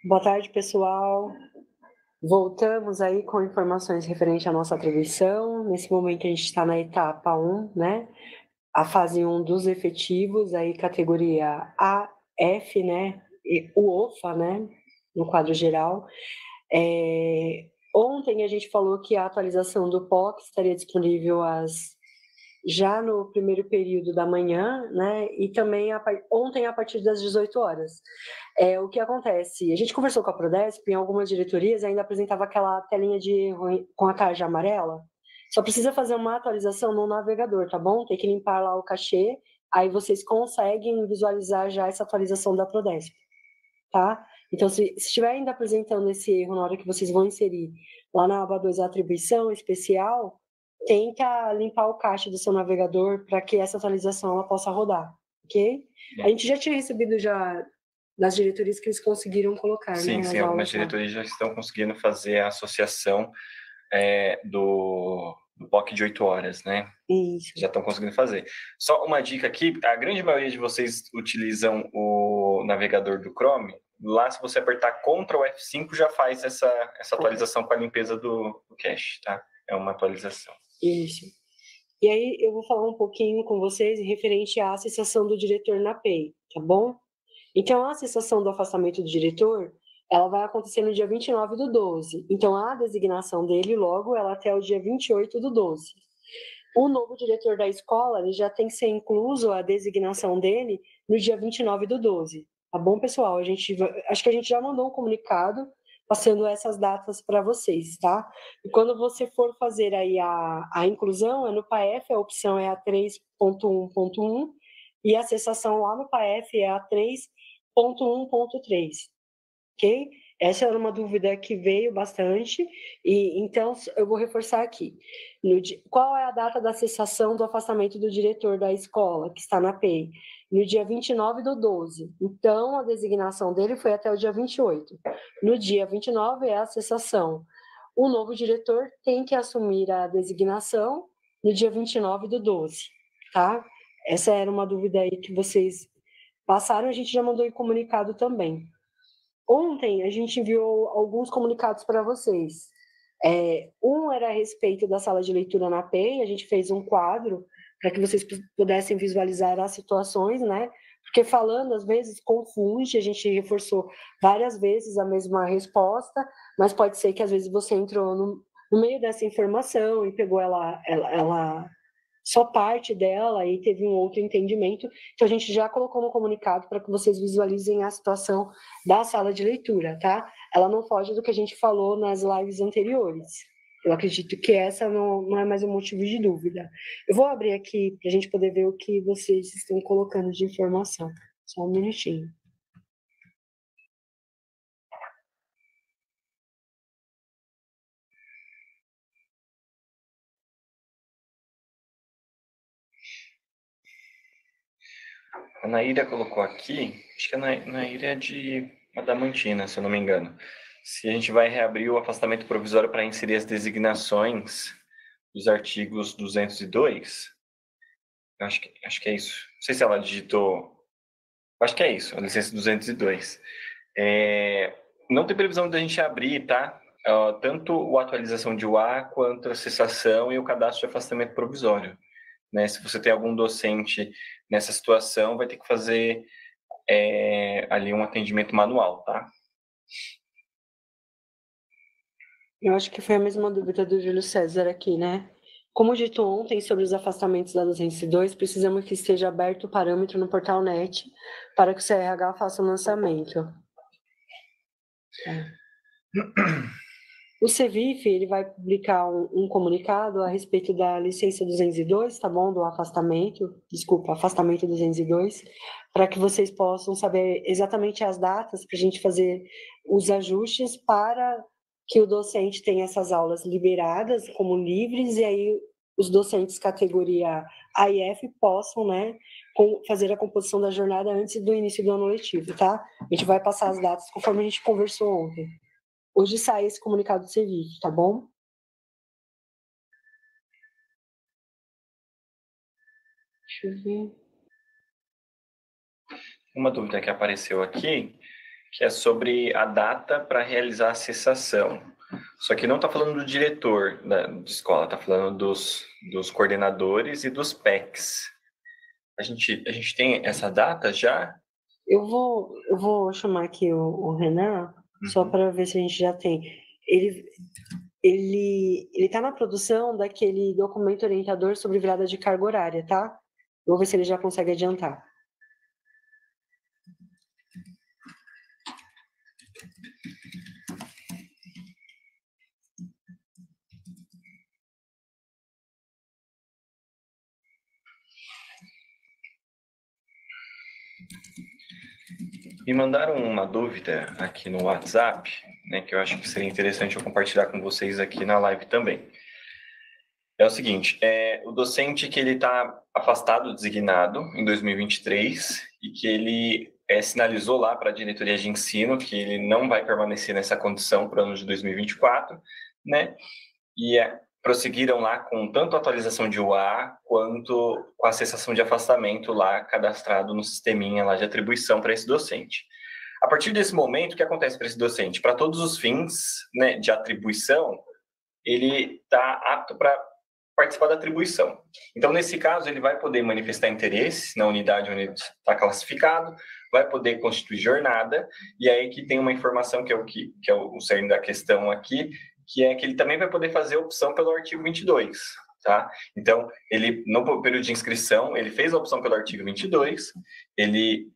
Boa tarde, pessoal. Voltamos aí com informações referentes à nossa atribuição. Nesse momento a gente está na etapa 1, né? A fase 1 dos efetivos, aí categoria A, F, né? E o OFA, né? No quadro geral. Ontem a gente falou que a atualização do POC estaria disponível já no primeiro período da manhã, né? E também ontem a partir das 18 horas. O que acontece? A gente conversou com a Prodesp, em algumas diretorias ainda apresentava aquela telinha de erro com a tarja amarela. Só precisa fazer uma atualização no navegador, tá bom? Tem que limpar lá o cachê, aí vocês conseguem visualizar já essa atualização da Prodesp, tá? Então, se estiver ainda apresentando esse erro na hora que vocês vão inserir lá na aba 2, atribuição especial, tenta limpar o cache do seu navegador para que essa atualização ela possa rodar, ok? A gente já tinha recebido já das diretorias que eles conseguiram colocar, Sim, né? sim, algumas diretorias já estão conseguindo fazer a associação do POC de 8 horas, né? Isso. Já estão conseguindo fazer. Só uma dica aqui, a grande maioria de vocês utilizam o navegador do Chrome. Lá, se você apertar Ctrl F5, já faz essa atualização com a limpeza do cache, tá? É uma atualização. Isso. E aí eu vou falar um pouquinho com vocês referente à cessação do diretor na PEI, tá bom? Então, a cessação do afastamento do diretor, ela vai acontecer no dia 29 do 12. Então, a designação dele, logo, ela até o dia 28 do 12. O novo diretor da escola, ele já tem que ser incluso a designação dele no dia 29 do 12. Tá bom, pessoal? Acho que a gente já mandou um comunicado passando essas datas para vocês, tá? E quando você for fazer aí a inclusão, no PAEF, a opção é a 3.1.1 e a cessação lá no PAEF é a 3.1.3, ok? Essa era uma dúvida que veio bastante, e então eu vou reforçar aqui. Qual é a data da cessação do afastamento do diretor da escola, que está na PEI? No dia 29 do 12. Então, a designação dele foi até o dia 28. No dia 29 é a cessação. O novo diretor tem que assumir a designação no dia 29 do 12, tá? Essa era uma dúvida aí que vocês passaram, a gente já mandou em comunicado também. Ontem a gente enviou alguns comunicados para vocês. Um era a respeito da sala de leitura na PEI, a gente fez um quadro para que vocês pudessem visualizar as situações, né? Porque falando, às vezes, confunde, a gente reforçou várias vezes a mesma resposta, mas pode ser que às vezes você entrou no meio dessa informação e pegou ela só parte dela e teve um outro entendimento. Então, a gente já colocou no comunicado para que vocês visualizem a situação da sala de leitura, tá? Ela não foge do que a gente falou nas lives anteriores. Eu acredito que essa não é mais um motivo de dúvida. Eu vou abrir aqui para a gente poder ver o que vocês estão colocando de informação. Só um minutinho. A Naíra colocou aqui, acho que a Naíra é de Adamantina, se eu não me engano. Se a gente vai reabrir o afastamento provisório para inserir as designações dos artigos 202, acho que é isso. Não sei se ela digitou, acho que é isso, a licença 202. Não tem previsão de a gente abrir, tá? Tanto a atualização de UA quanto a cessação e o cadastro de afastamento provisório. Né? Se você tem algum docente nessa situação, vai ter que fazer ali um atendimento manual, tá? Eu acho que foi a mesma dúvida do Júlio César aqui, né? Como dito ontem sobre os afastamentos da 202, precisamos que esteja aberto o parâmetro no portal NET para que o CRH faça o lançamento. O CEVIF, ele vai publicar um comunicado a respeito da licença 202, tá bom? Do afastamento, afastamento 202, para que vocês possam saber exatamente as datas para a gente fazer os ajustes para que o docente tenha essas aulas liberadas como livres e aí os docentes categoria A e F possam, né, fazer a composição da jornada antes do início do ano letivo, tá? A gente vai passar as datas conforme a gente conversou ontem. Hoje sai esse comunicado do serviço, tá bom? Deixa eu ver. Uma dúvida que apareceu aqui, que é sobre a data para realizar a cessação. Só que não está falando do diretor da escola, está falando dos coordenadores e dos PECs. A gente tem essa data já? Eu vou chamar aqui o Renan, só para ver se a gente já tem. Ele está na produção daquele documento orientador sobre virada de carga horária, tá? Vou ver se ele já consegue adiantar. Me mandaram uma dúvida aqui no WhatsApp, né, que eu acho que seria interessante eu compartilhar com vocês aqui na live também. É o seguinte, o docente que ele está afastado, designado em 2023 e que ele sinalizou lá para a diretoria de ensino que ele não vai permanecer nessa condição para o ano de 2024, né? E prosseguiram lá com tanto a atualização de UA quanto com a cessação de afastamento lá cadastrado no sisteminha lá de atribuição para esse docente. A partir desse momento, o que acontece para esse docente? Para todos os fins, né, de atribuição, ele está apto para participar da atribuição. Então, nesse caso, ele vai poder manifestar interesse na unidade onde ele está classificado, vai poder constituir jornada, e aí que tem uma informação que é o cerne da questão aqui, que é que ele também vai poder fazer opção pelo artigo 22, tá? Então, ele, no período de inscrição, ele fez a opção pelo artigo 22, ele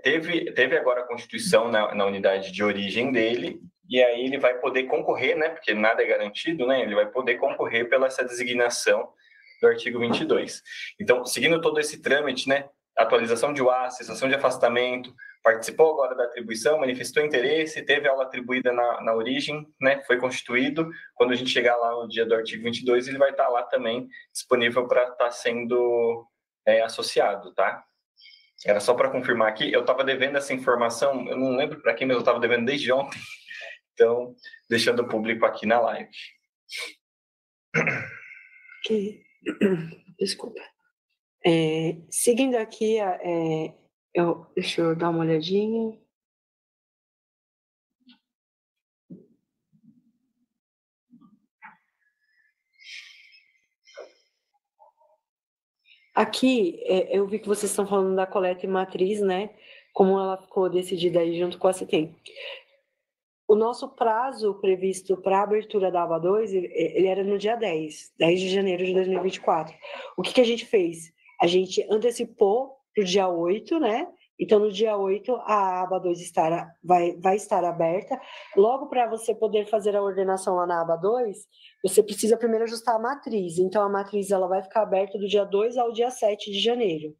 teve agora a constituição na unidade de origem dele, e aí ele vai poder concorrer, né, porque nada é garantido, né, ele vai poder concorrer pela essa designação do artigo 22. Então, seguindo todo esse trâmite, né, atualização de UA, cessação de afastamento, participou agora da atribuição, manifestou interesse, teve aula atribuída na origem, né, foi constituído. Quando a gente chegar lá no dia do artigo 22, ele vai estar lá também disponível para estar sendo associado, tá? Era só para confirmar aqui, eu estava devendo essa informação, eu não lembro para quem, mas eu estava devendo desde ontem, então, deixando o público aqui na live. Desculpa. Seguindo aqui, deixa eu dar uma olhadinha. Aqui, eu vi que vocês estão falando da coleta em matriz, né? Como ela ficou decidida aí junto com a CETEM. O nosso prazo previsto para a abertura da aba 2, ele era no dia 10 de janeiro de 2024. O que a gente fez? A gente antecipou para o dia 8, né? Então, no dia 8, a aba 2 vai estar aberta. Logo, para você poder fazer a ordenação lá na aba 2, você precisa primeiro ajustar a matriz. Então, a matriz ela vai ficar aberta do dia 2 ao dia 7 de janeiro.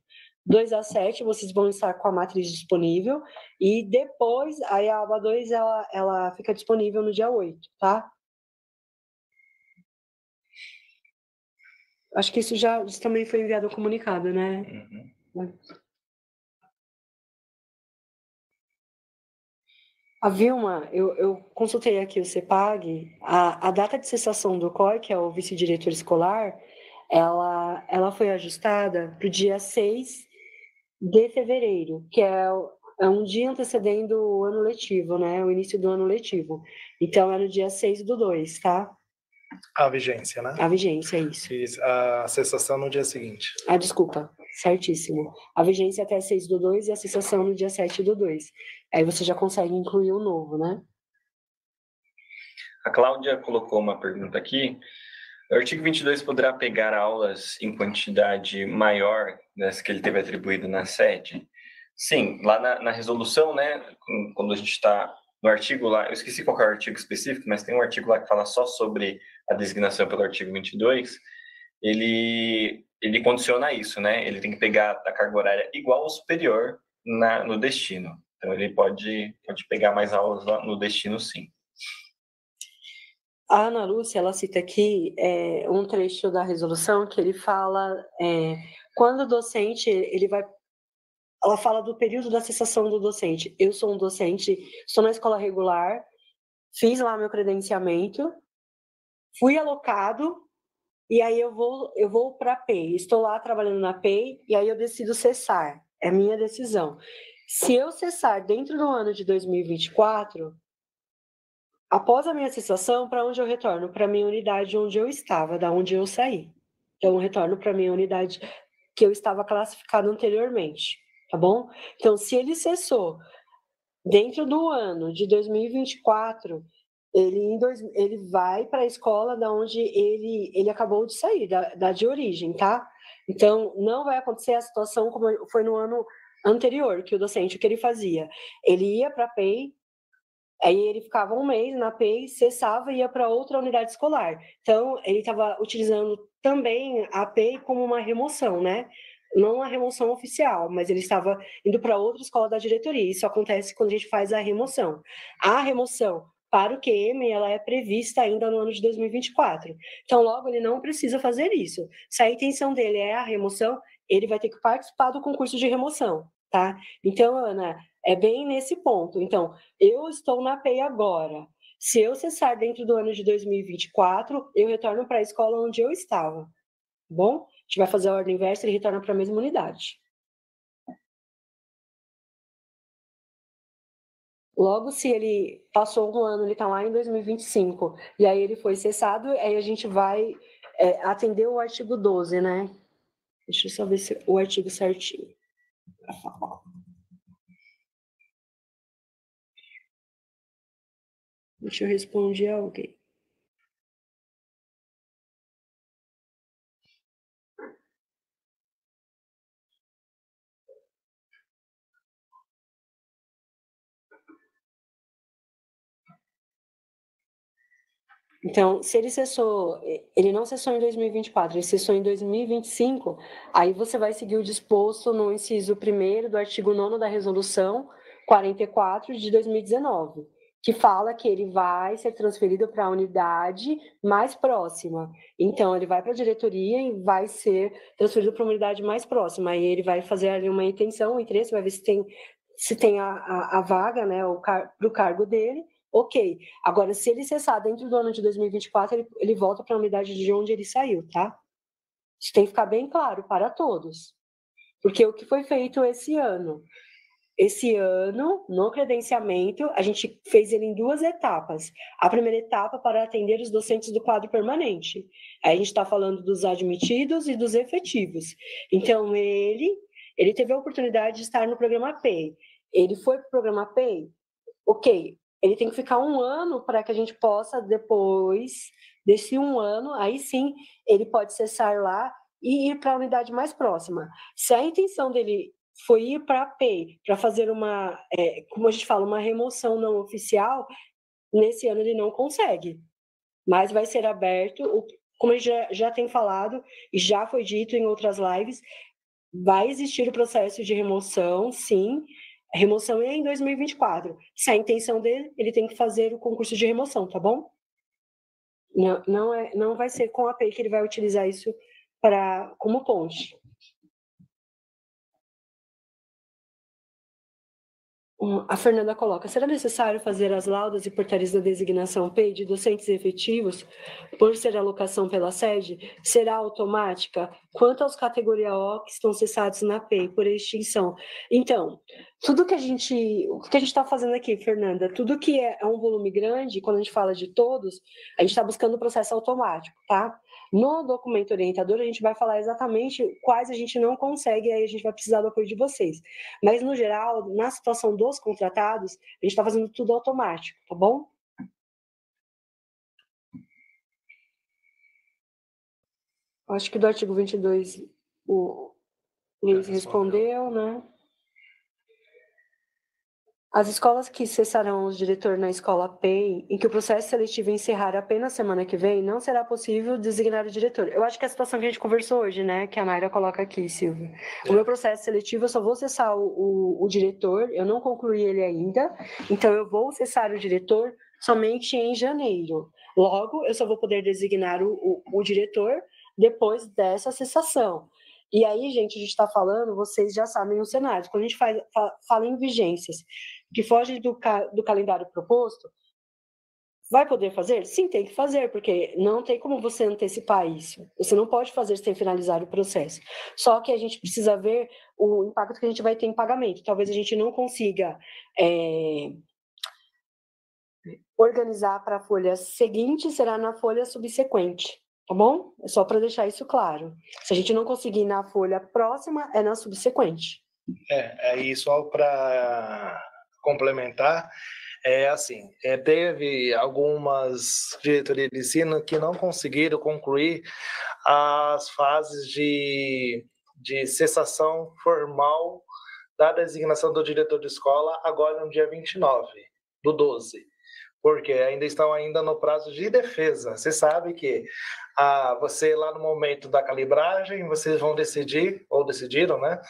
2 a 7, vocês vão estar com a matriz disponível, e depois, aí a aba 2, ela fica disponível no dia 8, tá? Acho que isso também foi enviado ao comunicado, né? Uhum. A Vilma, eu consultei aqui o CEPAG, a data de cessação do COI, que é o vice-diretor escolar, ela foi ajustada para o dia 6 de fevereiro, que é um dia antecedendo o ano letivo, né? O início do ano letivo. Então, é no dia 6/2, tá? A vigência, né? A vigência, isso. E a cessação no dia seguinte. Desculpa, certíssimo. A vigência até 6/2 e a cessação no dia 7/2. Aí você já consegue incluir o novo, né? A Cláudia colocou uma pergunta aqui. O artigo 22 poderá pegar aulas em quantidade maior dessa que ele teve atribuído na sede? Sim, lá na resolução, né, quando a gente está no artigo lá, eu esqueci qual é o artigo específico, mas tem um artigo lá que fala só sobre a designação pelo artigo 22, ele condiciona isso, né, ele tem que pegar a carga horária igual ou superior no destino. Então, ele pode pegar mais aulas lá no destino, sim. A Ana Lúcia, ela cita aqui um trecho da resolução que ele fala quando o docente, ela fala do período da cessação do docente. Eu sou um docente, estou na escola regular, fiz lá meu credenciamento, fui alocado, e aí eu vou para a PEI. Estou lá trabalhando na PEI, e aí eu decido cessar. É minha decisão. Se eu cessar dentro do ano de 2024, após a minha cessação, para onde eu retorno? Para a minha unidade onde eu estava, da onde eu saí. Então, eu retorno para a minha unidade que eu estava classificado anteriormente, tá bom? Então, se ele cessou dentro do ano de 2024, ele vai para a escola da onde ele acabou de sair, da de origem, tá? Então, não vai acontecer a situação como foi no ano anterior, que o docente, o que ele fazia? Ele ia para a PEI, aí ele ficava um mês na PEI, cessava e ia para outra unidade escolar. Então, ele estava utilizando também a PEI como uma remoção, né? Não uma remoção oficial, mas ele estava indo para outra escola da diretoria. Isso acontece quando a gente faz a remoção. A remoção para o QM, ela é prevista ainda no ano de 2024. Então, logo, ele não precisa fazer isso. Se a intenção dele é a remoção, ele vai ter que participar do concurso de remoção, tá? Então, Ana, é bem nesse ponto. Então, eu estou na PEI agora. Se eu cessar dentro do ano de 2024, eu retorno para a escola onde eu estava. Tá bom? A gente vai fazer a ordem inversa e ele retorna para a mesma unidade. Logo, se ele passou um ano, ele está lá em 2025, e aí ele foi cessado, aí a gente vai atender o artigo 12, né? Deixa eu só ver se o artigo certinho. Deixa eu responder a alguém. Então, se ele não cessou em 2024, ele cessou em 2025, aí você vai seguir o disposto no inciso 1º do artigo 9º da Resolução 44 de 2019, que fala que ele vai ser transferido para a unidade mais próxima. Então, ele vai para a diretoria e vai ser transferido para a unidade mais próxima. Aí ele vai fazer ali uma intenção, um interesse, vai ver se tem a vaga, né, para o cargo dele. Ok. Agora, se ele cessar dentro do ano de 2024, ele volta para a unidade de onde ele saiu, tá? Isso tem que ficar bem claro para todos. Porque o que foi feito esse ano? Esse ano, no credenciamento, a gente fez ele em 2 etapas. A primeira etapa para atender os docentes do quadro permanente. Aí a gente está falando dos admitidos e dos efetivos. Então, ele teve a oportunidade de estar no programa PEI. Ele foi para o programa PEI? Ok, ele tem que ficar um ano para que a gente possa, depois desse um ano, aí sim, ele pode cessar lá e ir para a unidade mais próxima. Se a intenção dele foi ir para a PEI, para fazer uma, como a gente fala, uma remoção não oficial, nesse ano ele não consegue. Mas vai ser aberto, como a gente já tem falado, e já foi dito em outras lives, vai existir o processo de remoção, sim. A remoção é em 2024. Se a intenção dele, ele tem que fazer o concurso de remoção, tá bom? Não vai ser com a API que ele vai utilizar isso como ponte. A Fernanda coloca: será necessário fazer as laudas e portarias da designação PEI de docentes efetivos por ser alocação pela sede? Será automática? Quanto aos categoria O que estão cessados na PEI por extinção? Então, o que a gente está fazendo aqui, Fernanda, tudo que é um volume grande, quando a gente fala de todos, a gente está buscando o processo automático, tá? No documento orientador, a gente vai falar exatamente quais a gente não consegue, aí a gente vai precisar do apoio de vocês. Mas, no geral, na situação dos contratados, a gente está fazendo tudo automático, tá bom? Acho que do artigo 22, o Luiz respondeu, né? As escolas que cessarão os diretores na escola PEI, em que o processo seletivo encerrar apenas semana que vem, não será possível designar o diretor. Eu acho que é a situação que a gente conversou hoje, né? Que a Naira coloca aqui, Silvia. O meu processo seletivo, eu só vou cessar o diretor, eu não concluí ele ainda, então eu vou cessar o diretor somente em janeiro. Logo, eu só vou poder designar o diretor depois dessa cessação. E aí, gente, a gente está falando, vocês já sabem o cenário. Quando a gente fala em vigências que fogem do calendário proposto, Vai poder fazer? Sim, tem que fazer, porque não tem como você antecipar isso. Você não pode fazer sem finalizar o processo. Só que a gente precisa ver o impacto que a gente vai ter em pagamento. Talvez a gente não consiga organizar para a folha seguinte, será na folha subsequente, tá bom? É só para deixar isso claro. Se a gente não conseguir na folha próxima, é na subsequente. Aí só para complementar, assim, teve algumas diretorias de ensino que não conseguiram concluir as fases de cessação formal da designação do diretor de escola agora no dia 29/12, porque ainda estão no prazo de defesa. Você sabe que você lá no momento da calibragem, vocês vão decidir, ou decidiram, né,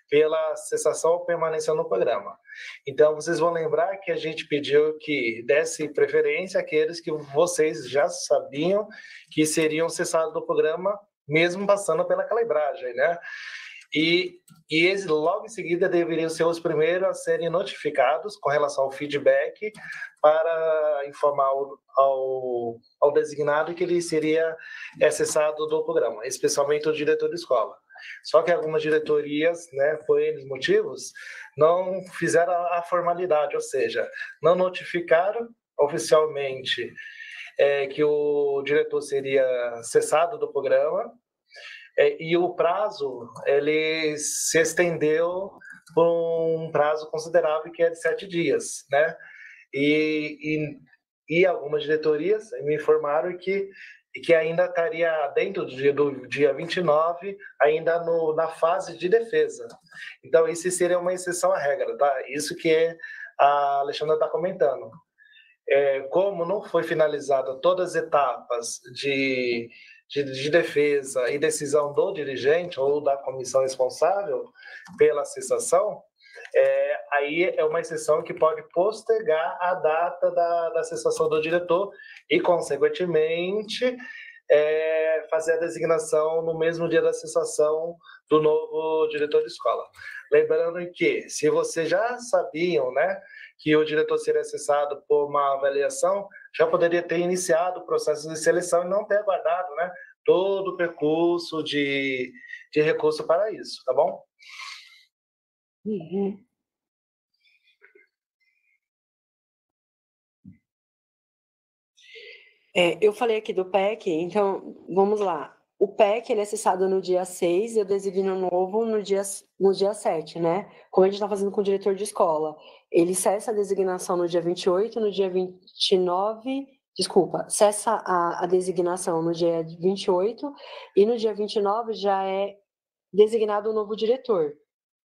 pela cessação ou permanência no programa. Então, vocês vão lembrar que a gente pediu que desse preferência àqueles que vocês já sabiam que seriam cessados do programa, mesmo passando pela calibragem, né? E eles, logo em seguida, deveriam ser os primeiros a serem notificados com relação ao feedback para informar ao designado que ele seria cessado do programa, especialmente o diretor de escola. Só que algumas diretorias, né, por N motivos, não fizeram a formalidade, ou seja, não notificaram oficialmente que o diretor seria cessado do programa, e o prazo ele se estendeu por um prazo considerável, que é de 7 dias, né? E algumas diretorias me informaram que ainda estaria dentro do dia 29, ainda na fase de defesa. Então, isso seria uma exceção à regra, tá? Isso que a Alexandra está comentando. Como não foi finalizada todas as etapas de defesa e decisão do dirigente ou da comissão responsável pela cessação, aí é uma exceção que pode postergar a data da cessação do diretor e, consequentemente, fazer a designação no mesmo dia da cessação do novo diretor de escola. Lembrando que, se vocês já sabiam, né, que o diretor seria cessado por uma avaliação, já poderia ter iniciado o processo de seleção e não ter aguardado, né, todo o percurso de recurso para isso, tá bom? Uhum. Eu falei aqui do PEC, então vamos lá. O PEC ele é cessado no dia 6 e eu designo novo no dia 7, né? Como a gente está fazendo com o diretor de escola. Ele cessa a designação no dia 28, no dia 29, desculpa, cessa a designação no dia 28 e no dia 29 já é designado o novo diretor.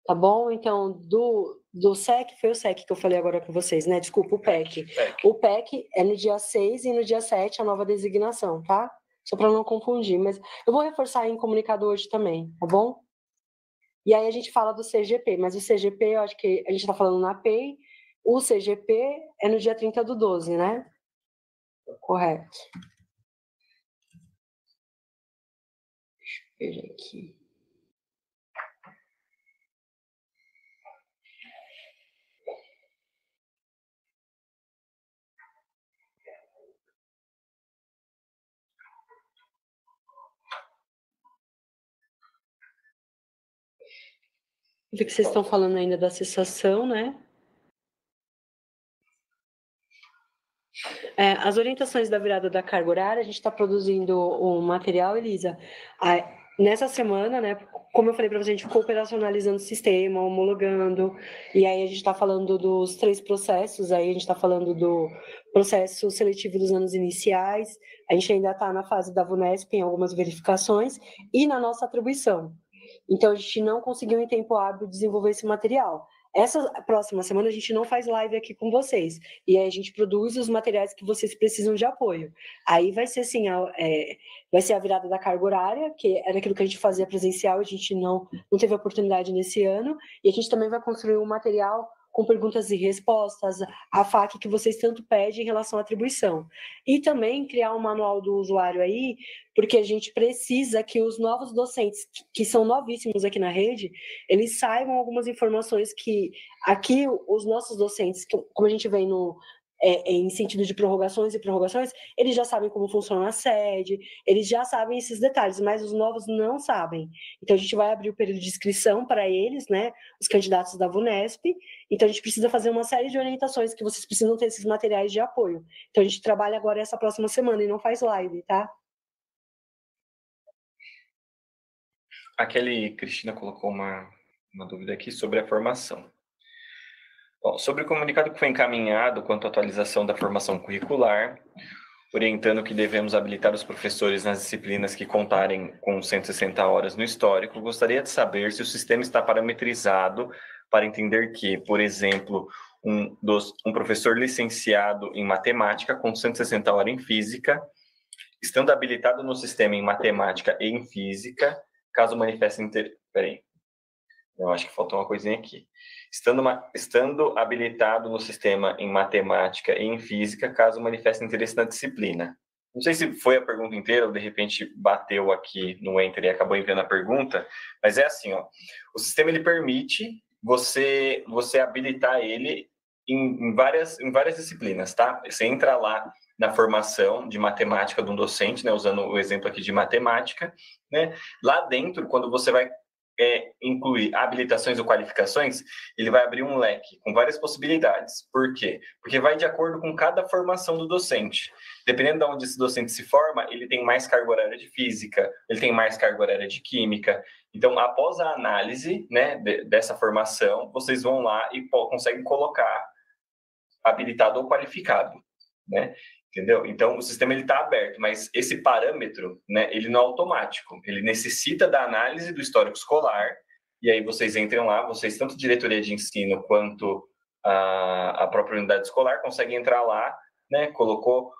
Tá bom? Então, do SEC, foi o SEC que eu falei agora com vocês, né? Desculpa, o PEC. O PEC é no dia 6 e no dia 7 a nova designação, tá? Só para não confundir, mas eu vou reforçar em comunicado hoje também, tá bom? E aí a gente fala do CGP, mas o CGP, eu acho que a gente está falando na APEI, o CGP é no dia 30/12, né? Correto. Deixa eu ver aqui. Eu vi que vocês estão falando ainda da cessação, né? As orientações da virada da carga horária, a gente está produzindo o material, Elisa. Nessa semana, né, como eu falei para você, a gente ficou operacionalizando o sistema, homologando, e aí a gente está falando dos 3 processos, aí a gente está falando do processo seletivo dos anos iniciais, a gente ainda está na fase da VUNESP em algumas verificações, e na nossa atribuição. Então, a gente não conseguiu em tempo hábil desenvolver esse material. Essa próxima semana a gente não faz live aqui com vocês. E aí a gente produz os materiais que vocês precisam de apoio. Aí vai ser assim, vai ser a virada da carga horária, que era aquilo que a gente fazia presencial, a gente não teve oportunidade nesse ano. E a gente também vai construir um material com perguntas e respostas, a FAQ que vocês tanto pedem em relação à atribuição. E também criar um manual do usuário aí, porque a gente precisa que os novos docentes, que são novíssimos aqui na rede, eles saibam algumas informações que aqui os nossos docentes, como a gente vem em sentido de prorrogações e prorrogações, eles já sabem como funciona a sede, eles já sabem esses detalhes, mas os novos não sabem. Então, a gente vai abrir o período de inscrição para eles, né, os candidatos da VUNESP. Então, a gente precisa fazer uma série de orientações que vocês precisam ter esses materiais de apoio. Então, a gente trabalha agora essa próxima semana e não faz live, tá? A Kelly Cristina colocou uma dúvida aqui sobre a formação. Bom, sobre o comunicado que foi encaminhado quanto à atualização da formação curricular, orientando que devemos habilitar os professores nas disciplinas que contarem com 160 horas no histórico, gostaria de saber se o sistema está parametrizado para entender que, por exemplo, um professor licenciado em matemática com 160 horas em física, estando habilitado no sistema em matemática e em física, caso manifeste interesse... Peraí, eu acho que faltou uma coisinha aqui. Estando habilitado no sistema em matemática e em física, caso manifeste interesse na disciplina. Não sei se foi a pergunta inteira ou de repente bateu aqui no Enter e acabou enviando a pergunta, mas é assim, ó. O sistema ele permite você habilitar ele em várias disciplinas, tá? Você entra lá na formação de matemática de um docente, né, usando o exemplo aqui de matemática, né? Lá dentro, quando você vai incluir habilitações ou qualificações, ele vai abrir um leque com várias possibilidades. Por quê? Porque vai de acordo com cada formação do docente. Dependendo de onde esse docente se forma, ele tem mais carga horária de física, ele tem mais carga horária de química. Então, após a análise, né, dessa formação, vocês vão lá e conseguem colocar habilitado ou qualificado, né? Entendeu? Então, o sistema está aberto, mas esse parâmetro, né, ele não é automático. Ele necessita da análise do histórico escolar, e aí vocês entram lá, vocês, tanto diretoria de ensino quanto a própria unidade escolar, conseguem entrar lá, né, colocou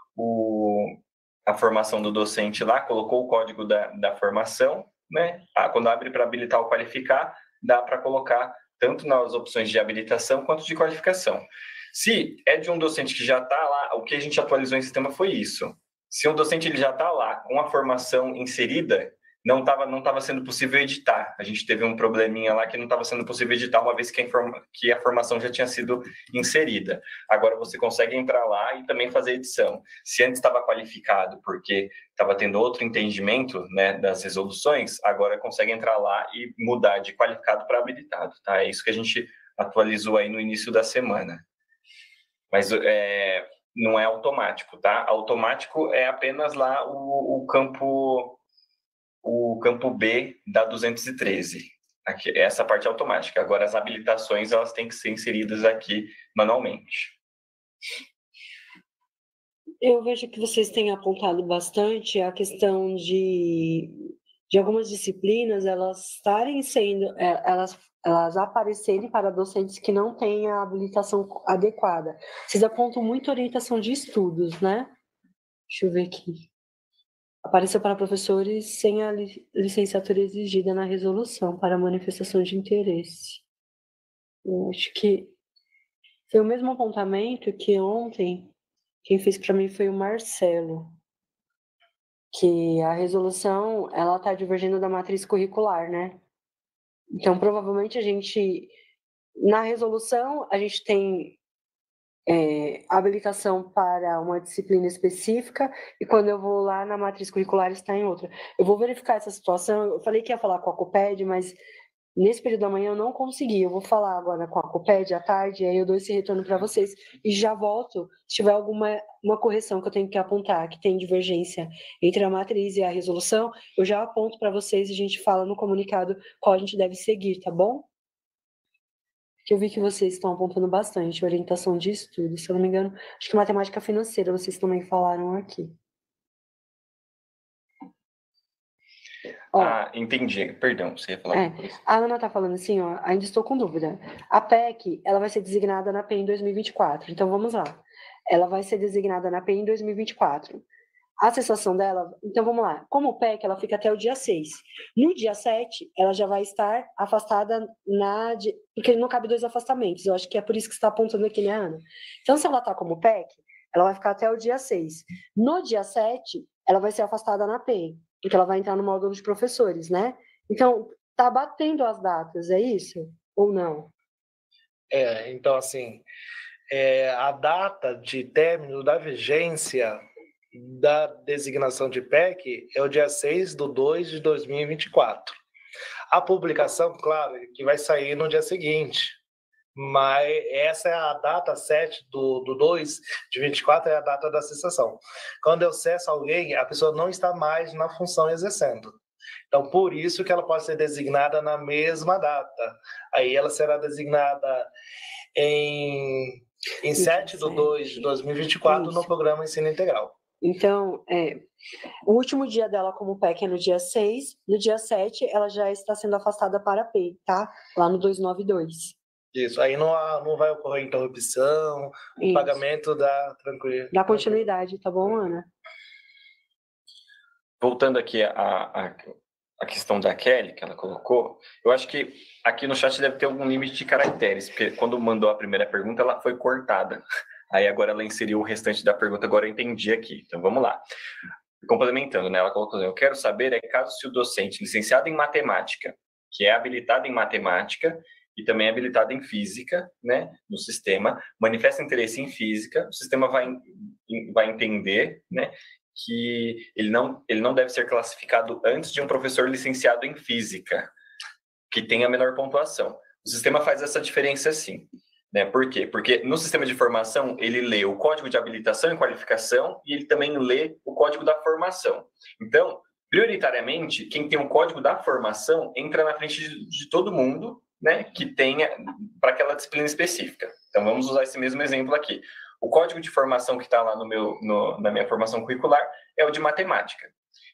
a formação do docente lá, colocou o código da formação, né, quando abre para habilitar ou qualificar, dá para colocar tanto nas opções de habilitação quanto de qualificação. Se é de um docente que já está lá, o que a gente atualizou em sistema foi isso. Se um docente ele já está lá com a formação inserida, não estava sendo possível editar. A gente teve um probleminha lá que não estava sendo possível editar, uma vez que a formação já tinha sido inserida. Agora você consegue entrar lá e também fazer edição. Se antes estava qualificado porque estava tendo outro entendimento, né, das resoluções, agora consegue entrar lá e mudar de qualificado para habilitado. Tá? É isso que a gente atualizou aí no início da semana. Mas não é automático, tá? Automático é apenas lá o campo B da 213. Aqui, essa parte é automática. Agora, as habilitações, elas têm que ser inseridas aqui manualmente. Eu vejo que vocês têm apontado bastante a questão de algumas disciplinas elas estarem sendo, elas aparecerem para docentes que não têm a habilitação adequada. Vocês apontam muito orientação de estudos, né? Deixa eu ver aqui. Apareceu para professores sem a licenciatura exigida na resolução para manifestação de interesse. Eu acho que foi o mesmo apontamento que ontem quem fez para mim foi o Marcelo, que a resolução ela está divergindo da matriz curricular, né? Então, provavelmente na resolução, a gente tem habilitação para uma disciplina específica, e quando eu vou lá na matriz curricular está em outra. Eu vou verificar essa situação. Eu falei que ia falar com a Coped, mas nesse período da manhã eu não consegui. Eu vou falar agora com a Coped à tarde, aí eu dou esse retorno para vocês e já volto se tiver alguma correção que eu tenho que apontar, que tem divergência entre a matriz e a resolução, eu já aponto para vocês e a gente fala no comunicado qual a gente deve seguir, tá bom? Que eu vi que vocês estão apontando bastante orientação de estudo, se eu não me engano, acho que matemática financeira vocês também falaram aqui. Entendi. Perdão, você ia falar depois. A Ana está falando assim, ó, ainda estou com dúvida. A PEC, ela vai ser designada na PEN 2024. Então, vamos lá. Ela vai ser designada na PEN 2024. A cessação dela, então vamos lá. Como PEC, ela fica até o dia 6. No dia 7, ela já vai estar afastada porque não cabe 2 afastamentos. Eu acho que é por isso que você está apontando aqui, né, Ana? Então, se ela está como PEC, ela vai ficar até o dia 6. No dia 7, ela vai ser afastada na PEN, porque ela vai entrar no módulo de professores, né? Então, tá batendo as datas, é isso? Ou não? Então, assim, a data de término da vigência da designação de PEC é o dia 6/2/2024. A publicação, claro, que vai sair no dia seguinte, mas essa é a data 7/2/24, é a data da cessação. Quando eu cesso alguém, a pessoa não está mais na função exercendo. Então, por isso que ela pode ser designada na mesma data. Aí ela será designada em 7/2/2024 no programa Ensino Integral. Então, o último dia dela como PEC é no dia 6, no dia 7 ela já está sendo afastada para PEI, tá? Lá no 292. Isso, aí não vai ocorrer interrupção, o pagamento da tranquilidade. Dá continuidade, tá bom, Ana? Voltando aqui a questão da Kelly, que ela colocou, eu acho que aqui no chat deve ter algum limite de caracteres, porque quando mandou a primeira pergunta, ela foi cortada. Aí agora ela inseriu o restante da pergunta, agora eu entendi aqui. Então vamos lá. Complementando, né? Ela colocou, eu quero saber caso se o docente licenciado em matemática, que é habilitado em matemática e também é habilitado em física, né, no sistema, manifesta interesse em física, o sistema vai entender, né, que ele não deve ser classificado antes de um professor licenciado em física, que tenha menor pontuação. O sistema faz essa diferença sim. Né? Por quê? Porque no sistema de formação, ele lê o código de habilitação e qualificação e ele também lê o código da formação. Então, prioritariamente, quem tem o código da formação entra na frente de todo mundo, né, que tenha para aquela disciplina específica. Então, vamos usar esse mesmo exemplo aqui. O código de formação que está lá na minha formação curricular é o de matemática.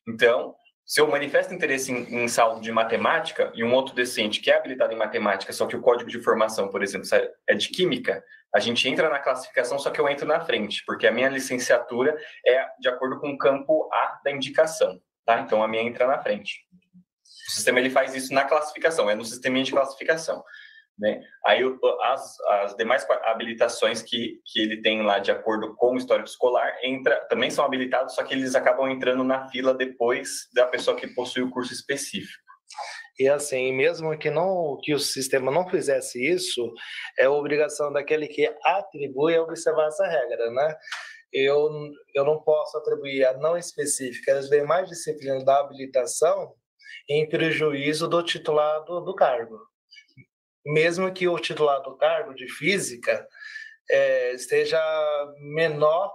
Então, se eu manifesto interesse em saldo de matemática e um outro docente que é habilitado em matemática, só que o código de formação, por exemplo, é de química, a gente entra na classificação, só que eu entro na frente, porque a minha licenciatura é de acordo com o campo A da indicação, tá? Então, a minha entra na frente. O sistema ele faz isso na classificação, é no sisteminha de classificação. Né? Aí as demais habilitações que ele tem lá de acordo com o histórico escolar também são habilitados, só que eles acabam entrando na fila depois da pessoa que possui o curso específico. E assim, mesmo que o sistema não fizesse isso, é obrigação daquele que atribui a observar essa regra, né? Eu não posso atribuir a não específica as demais disciplinas da habilitação em prejuízo do titular do cargo. Mesmo que o titular do cargo de física esteja menor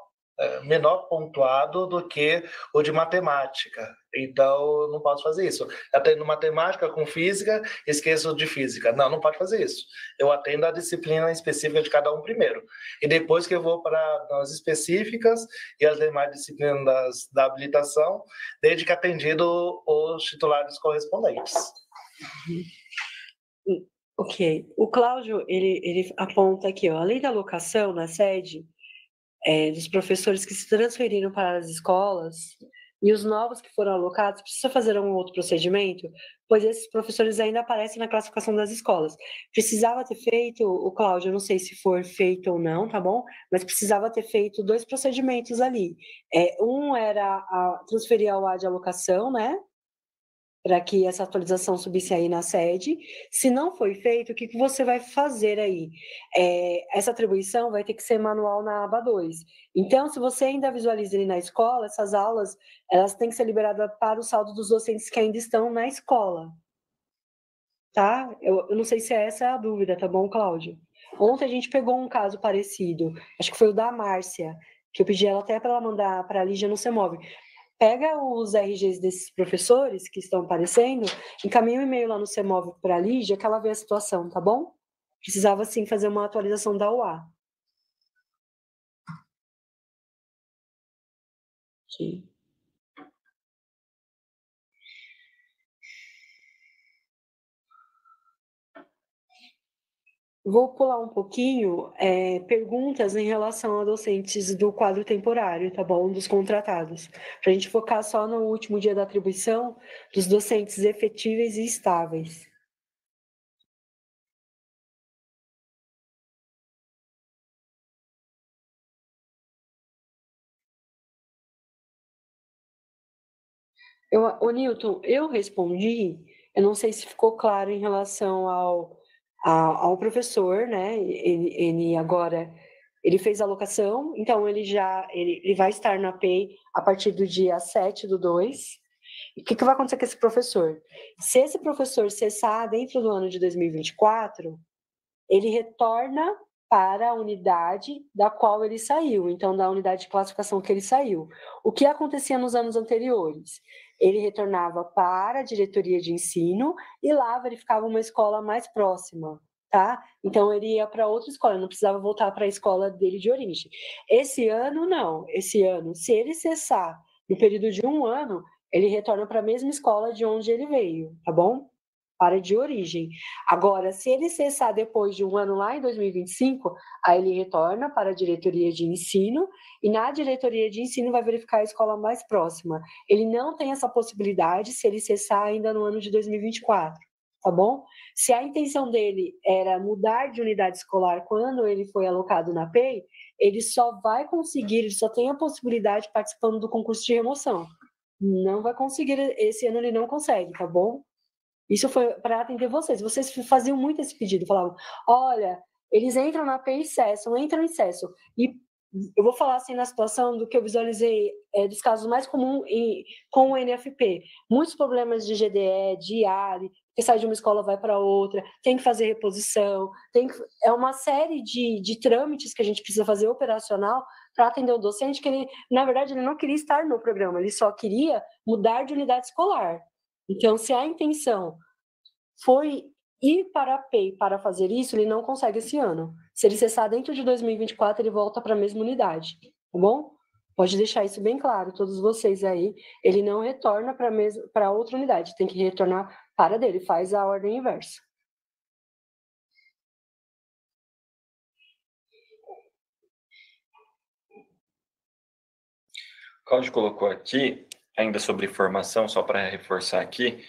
pontuado do que o de matemática. Então, eu não posso fazer isso. Eu atendo matemática com física, esqueço de física. Não pode fazer isso. Eu atendo a disciplina específica de cada um primeiro. E depois que eu vou para as específicas e as demais disciplinas da habilitação, desde que atendido os titulares correspondentes. Ok. O Cláudio, ele aponta aqui, ó, além da alocação na sede dos professores que se transferiram para as escolas e os novos que foram alocados, precisa fazer um outro procedimento, pois esses professores ainda aparecem na classificação das escolas. Precisava ter feito, o Cláudio, eu não sei se for feito ou não, tá bom? Mas precisava ter feito 2 procedimentos ali. Um era transferir ao A de alocação, né? Para que essa atualização subisse aí na sede. Se não foi feito, o que você vai fazer aí? Essa atribuição vai ter que ser manual na aba 2. Então, se você ainda visualiza ele na escola, essas aulas, elas têm que ser liberadas para o saldo dos docentes que ainda estão na escola. Tá? Eu não sei se essa é a dúvida, tá bom, Cláudio? Ontem a gente pegou um caso parecido, acho que foi o da Márcia, que eu pedi ela até para ela mandar para a Lígia no CEMOV. Pega os RGs desses professores que estão aparecendo, encaminha um e-mail lá no CEMOV para a Lígia, que ela vê a situação, tá bom? Precisava, sim, fazer uma atualização da UA. Aqui. Vou pular um pouquinho, perguntas em relação a docentes do quadro temporário, tá bom? Dos contratados. Para a gente focar só no último dia da atribuição dos docentes efetíveis e estáveis. Newton, eu respondi, eu não sei se ficou claro em relação ao professor, né? Ele agora Ele fez a alocação, então ele vai estar na PEI a partir do dia 7/2. E o que vai acontecer com esse professor? Se esse professor cessar dentro do ano de 2024, ele retorna para a unidade da qual ele saiu, então da unidade de classificação que ele saiu. O que acontecia nos anos anteriores? Ele retornava para a diretoria de ensino e lá verificava uma escola mais próxima, tá? Então ele ia para outra escola, não precisava voltar para a escola dele de origem. Esse ano, não. Esse ano, se ele cessar no período de 1 ano, ele retorna para a mesma escola de onde ele veio, tá bom? Para de origem. Agora, se ele cessar depois de 1 ano lá em 2025, aí ele retorna para a diretoria de ensino e na diretoria de ensino vai verificar a escola mais próxima. Ele não tem essa possibilidade se ele cessar ainda no ano de 2024, tá bom? Se a intenção dele era mudar de unidade escolar quando ele foi alocado na PEI, ele só vai conseguir, ele só tem a possibilidade participando do concurso de remoção. Não vai conseguir, esse ano ele não consegue, tá bom? Isso foi para atender vocês. Vocês faziam muito esse pedido, falavam, olha, eles entram na PEI e cessam, entram e cessam. E eu vou falar assim na situação do que eu visualizei dos casos mais comuns com o NFP. Muitos problemas de GDE, de IARE, que sai de uma escola vai para outra, tem que fazer reposição, é uma série de trâmites que a gente precisa fazer operacional para atender o docente, que ele, na verdade, ele não queria estar no programa, ele só queria mudar de unidade escolar. Então, se a intenção foi ir para a PEI para fazer isso, ele não consegue esse ano. Se ele cessar dentro de 2024, ele volta para a mesma unidade, tá bom? Pode deixar isso bem claro, todos vocês aí. Ele não retorna para outra unidade, tem que retornar para a dele, faz a ordem inversa. O Cláudio colocou aqui, ainda sobre formação, só para reforçar aqui,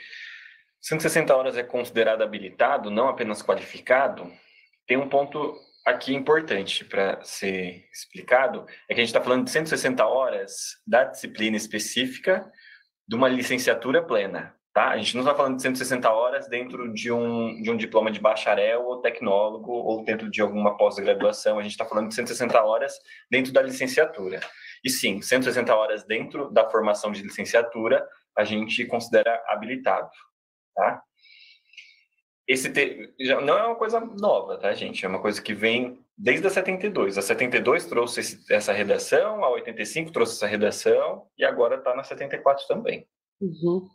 160 horas é considerado habilitado, não apenas qualificado. Tem um ponto aqui importante para ser explicado, é que a gente está falando de 160 horas da disciplina específica de uma licenciatura plena, tá? A gente não está falando de 160 horas dentro de um diploma de bacharel ou tecnólogo ou dentro de alguma pós-graduação, a gente está falando de 160 horas dentro da licenciatura. E sim, 160 horas dentro da formação de licenciatura, a gente considera habilitado. Tá? Já não é uma coisa nova, tá, gente? É uma coisa que vem desde a 72. A 72 trouxe essa redação, a 85 trouxe essa redação, e agora está na 74 também. Uhum.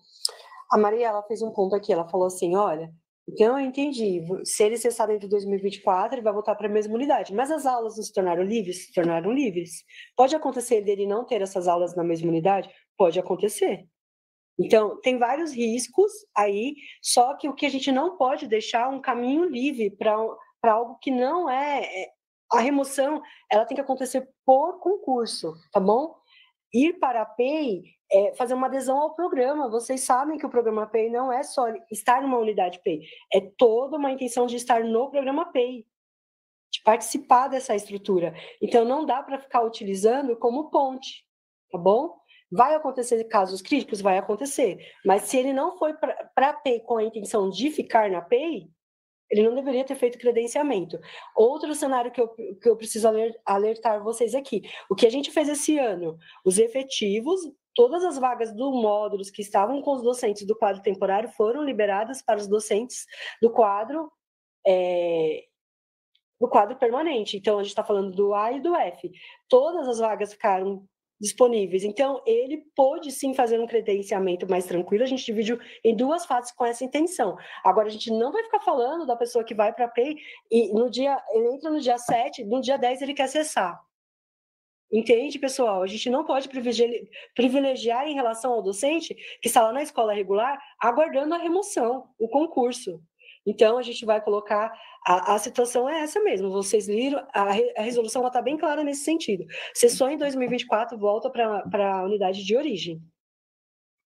A Maria, ela fez um ponto aqui, ela falou assim, olha, então eu entendi, se ele cessar dentro de 2024, ele vai voltar para a mesma unidade, mas as aulas não se tornaram livres? Se tornaram livres. Pode acontecer dele não ter essas aulas na mesma unidade? Pode acontecer. Então, tem vários riscos aí, só que o que a gente não pode deixar é um caminho livre para algo que não é... A remoção, ela tem que acontecer por concurso, tá bom? Ir para a PEI é fazer uma adesão ao programa. Vocês sabem que o programa PEI não é só estar numa unidade PEI, é toda uma intenção de estar no programa PEI, de participar dessa estrutura. Então, não dá para ficar utilizando como ponte, tá bom? Vai acontecer casos críticos? Vai acontecer. Mas se ele não foi para a PEI com a intenção de ficar na PEI, ele não deveria ter feito credenciamento. Outro cenário que eu preciso alertar vocês aqui. O que a gente fez esse ano? Os efetivos, todas as vagas do módulos que estavam com os docentes do quadro temporário foram liberadas para os docentes do quadro permanente. Então, a gente está falando do A e do F. Todas as vagas ficaram disponíveis. Então, ele pôde sim fazer um credenciamento mais tranquilo. A gente dividiu em 2 fases com essa intenção. Agora, a gente não vai ficar falando da pessoa que vai para a PEI e ele entra no dia 7, no dia 10 ele quer cessar. Entende, pessoal? A gente não pode privilegiar em relação ao docente que está lá na escola regular aguardando a remoção, o concurso. Então, a gente vai colocar... A situação é essa mesmo. Vocês viram, a resolução está bem clara nesse sentido. Sessão em 2024 volta para a unidade de origem.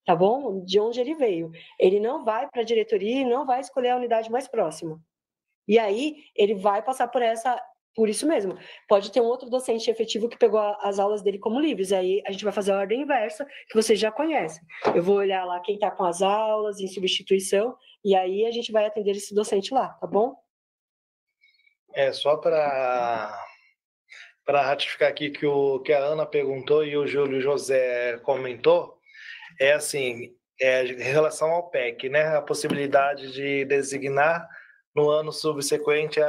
Tá bom? De onde ele veio. Ele não vai para a diretoria e não vai escolher a unidade mais próxima. E aí, ele vai passar por isso mesmo. Pode ter um outro docente efetivo que pegou as aulas dele como livres. Aí a gente vai fazer a ordem inversa, que vocês já conhecem. Eu vou olhar lá quem está com as aulas em substituição, e aí a gente vai atender esse docente lá, tá bom? Só para para ratificar aqui que o que a Ana perguntou e o Júlio José comentou, é assim, em relação ao PEC, né? A possibilidade de designar no ano subsequente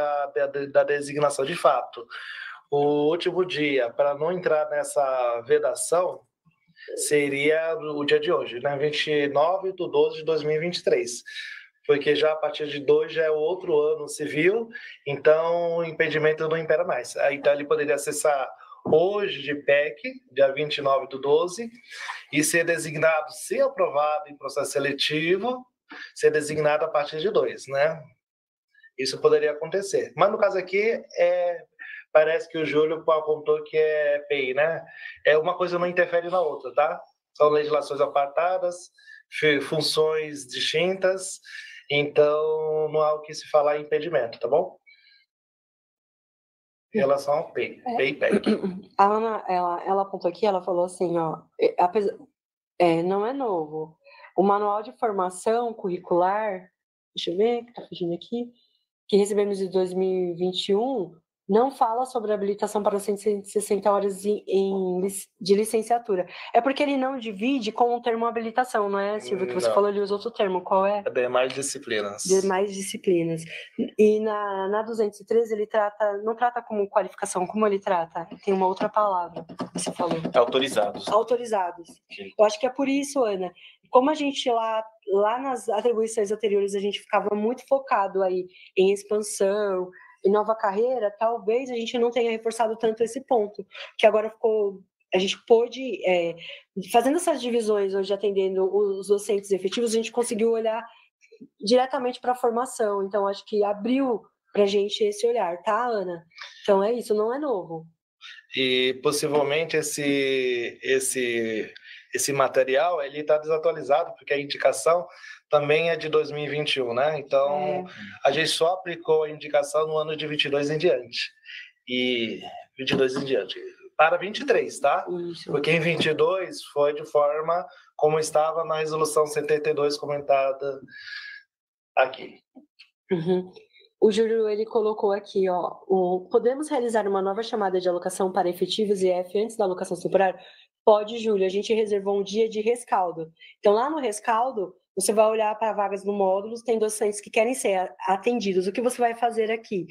da designação de fato. O último dia, para não entrar nessa vedação, seria o dia de hoje, né? 29/12/2023. Porque já a partir de 2 já é outro ano civil, então o impedimento não impera mais. Então ele poderia acessar hoje de PEC, dia 29/12, e ser designado, se aprovado em processo seletivo, ser designado a partir de 2, né? Isso poderia acontecer. Mas no caso aqui, parece que o Júlio apontou que é PI, né? Uma coisa não interfere na outra, tá? São legislações apartadas, funções distintas, então não há o que se falar em impedimento, tá bom? Em relação ao PI e PEC. A Ana, ela apontou aqui, ela falou assim, ó, não é novo. O manual de formação curricular, deixa eu ver, que tá fugindo aqui, que recebemos em 2021, não fala sobre habilitação para 160 horas de licenciatura. É porque ele não divide com o termo habilitação, não é, Silvio? Que você falou, ele usa outro termo. Qual é? Demais disciplinas. Demais disciplinas. E na 213 ele não trata como qualificação, como ele trata? Tem uma outra palavra que você falou. Autorizados. Autorizados. Eu acho que é por isso, Ana. Como a gente lá nas atribuições anteriores a gente ficava muito focado aí em expansão, em nova carreira, talvez a gente não tenha reforçado tanto esse ponto, que agora a gente pôde, fazendo essas divisões hoje, atendendo os docentes efetivos, a gente conseguiu olhar diretamente para a formação, então acho que abriu para a gente esse olhar, tá, Ana? Então é isso, não é novo. E possivelmente esse material ele está desatualizado, porque a indicação também é de 2021, né? Então, a gente só aplicou a indicação no ano de 22 em diante. E 22 em diante. Para 23, tá? Isso. Porque em 22 foi de forma como estava na resolução 72 comentada aqui. Uhum. O Júlio, ele colocou aqui, ó, podemos realizar uma nova chamada de alocação para efetivos e F antes da alocação temporária? Pode, Júlio, a gente reservou um dia de rescaldo. Então, lá no rescaldo, você vai olhar para vagas no módulo, tem docentes que querem ser atendidos. O que você vai fazer aqui?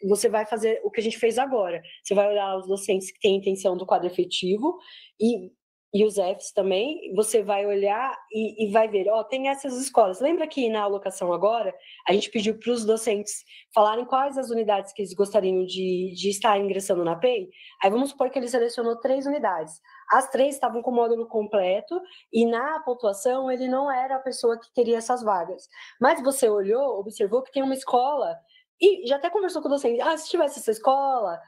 Você vai fazer o que a gente fez agora. Você vai olhar os docentes que têm intenção do quadro efetivo e os Fs também, você vai olhar e vai ver, tem essas escolas. Lembra que na alocação agora, a gente pediu para os docentes falarem quais as unidades que eles gostariam de estar ingressando na PEI? Aí vamos supor que ele selecionou 3 unidades. As 3 estavam com o módulo completo e na pontuação ele não era a pessoa que teria essas vagas. Mas você olhou, observou que tem uma escola e já até conversou com o docente, se tivesse essa escola,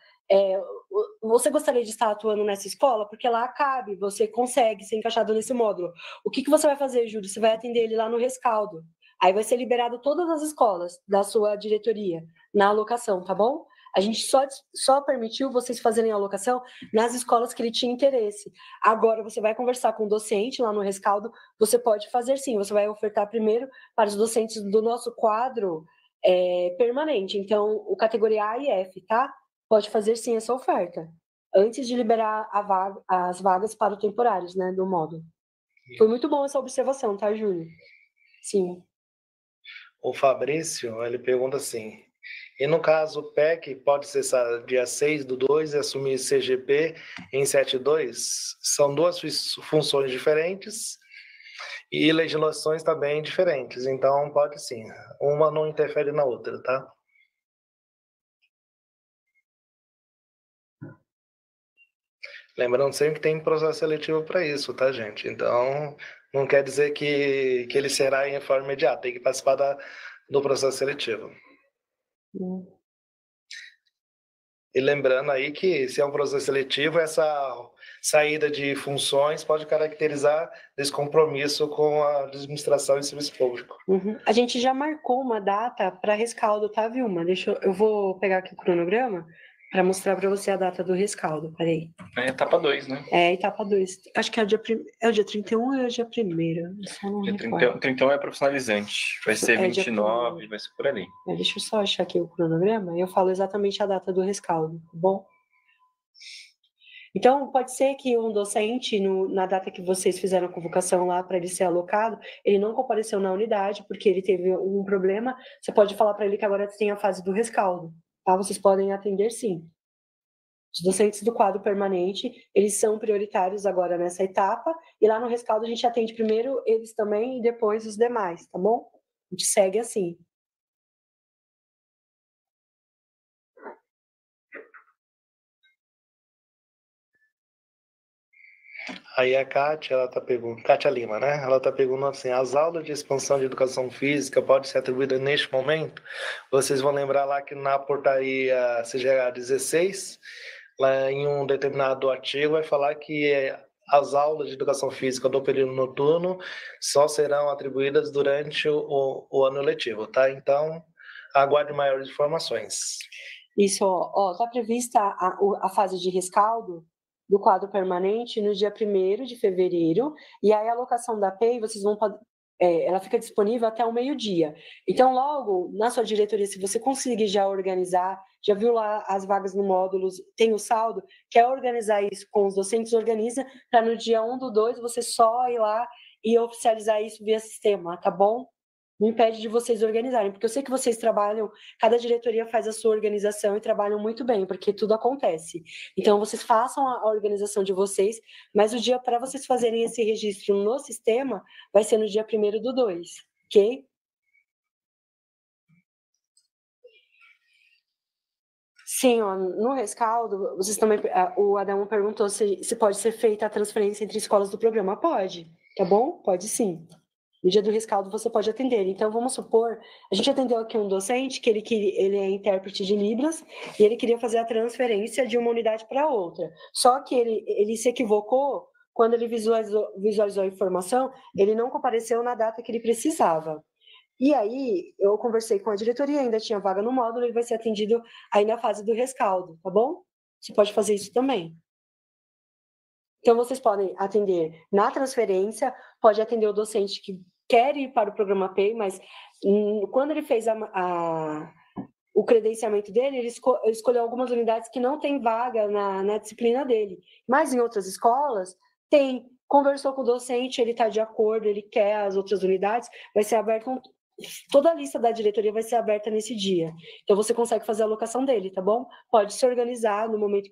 você gostaria de estar atuando nessa escola? Porque lá cabe, você consegue ser encaixado nesse módulo. O que você vai fazer, Júlio? Você vai atender ele lá no rescaldo. Aí vai ser liberado todas as escolas da sua diretoria na alocação, tá bom? A gente só permitiu vocês fazerem a alocação nas escolas que ele tinha interesse. Agora você vai conversar com o docente lá no rescaldo, você pode fazer sim, você vai ofertar primeiro para os docentes do nosso quadro permanente. Então, o categoria A e F, tá? Pode fazer sim essa oferta, antes de liberar as vagas para os temporários, né, do módulo. Foi muito bom essa observação, tá, Júlio? Sim. O Fabrício, ele pergunta assim, e no caso o PEC pode cessar dia 6/2 e assumir CGP em 7/2? São 2 funções diferentes e legislações também diferentes, então pode sim, uma não interfere na outra, tá? Lembrando sempre que tem processo seletivo para isso, tá, gente? Então, não quer dizer que ele será em forma imediata, tem que participar do processo seletivo. E lembrando aí que, se é um processo seletivo, essa saída de funções pode caracterizar descompromisso com a administração e serviço público. Uhum. A gente já marcou uma data para rescaldo, tá, Vilma? Eu vou pegar aqui o cronograma para mostrar para você a data do rescaldo. Peraí. É etapa 2, né? Etapa 2. Acho que é o dia 31 ou é o dia 1º? Só não recordo. 31 é profissionalizante. Vai ser 29, vai ser por ali. Deixa eu só achar aqui o cronograma e eu falo exatamente a data do rescaldo, tá bom? Então, pode ser que um docente, na data que vocês fizeram a convocação lá para ele ser alocado, ele não compareceu na unidade porque ele teve um problema. Você pode falar para ele que agora tem a fase do rescaldo, tá? Vocês podem atender sim. Os docentes do quadro permanente, eles são prioritários agora nessa etapa, e lá no rescaldo a gente atende primeiro eles também e depois os demais, tá bom? A gente segue assim. Aí a Kátia, ela tá perguntando, Kátia Lima, né? Ela está perguntando assim, as aulas de expansão de educação física podem ser atribuídas neste momento? Vocês vão lembrar lá que na portaria CGA 16, lá em um determinado artigo, vai falar que as aulas de educação física do período noturno só serão atribuídas durante o ano letivo, tá? Então, aguarde maiores informações. Isso, ó, tá prevista a fase de rescaldo do quadro permanente no dia 1º de fevereiro, e aí a alocação da PEI, vocês vão ela fica disponível até o meio-dia. Então, logo, na sua diretoria, se você conseguir já organizar, já viu lá as vagas no módulos, tem o saldo, quer organizar isso com os docentes, organiza, para no dia 1/2 você só ir lá e oficializar isso via sistema, tá bom? Não impede de vocês organizarem, porque eu sei que vocês trabalham, cada diretoria faz a sua organização e trabalham muito bem, porque tudo acontece. Então, vocês façam a organização de vocês, mas o dia para vocês fazerem esse registro no sistema vai ser no dia 1/2, ok? Sim, ó, no rescaldo, vocês também, o Adão perguntou se pode ser feita a transferência entre escolas do programa. Pode, tá bom? Pode sim. No dia do rescaldo você pode atender. Então, vamos supor, a gente atendeu aqui um docente que ele é intérprete de Libras e ele queria fazer a transferência de uma unidade para outra. Só que ele se equivocou quando ele visualizou a informação, ele não compareceu na data que ele precisava. E aí, eu conversei com a diretoria, ainda tinha vaga no módulo, ele vai ser atendido aí na fase do rescaldo, tá bom? Você pode fazer isso também. Então, vocês podem atender na transferência, pode atender o docente que quer ir para o programa PEI, mas quando ele fez o credenciamento dele, ele escolheu algumas unidades que não tem vaga na disciplina dele. Mas em outras escolas, tem. Conversou com o docente, ele está de acordo, ele quer as outras unidades, vai ser aberto toda a lista da diretoria vai ser aberta nesse dia. Então, você consegue fazer a alocação dele, tá bom? Pode se organizar no momento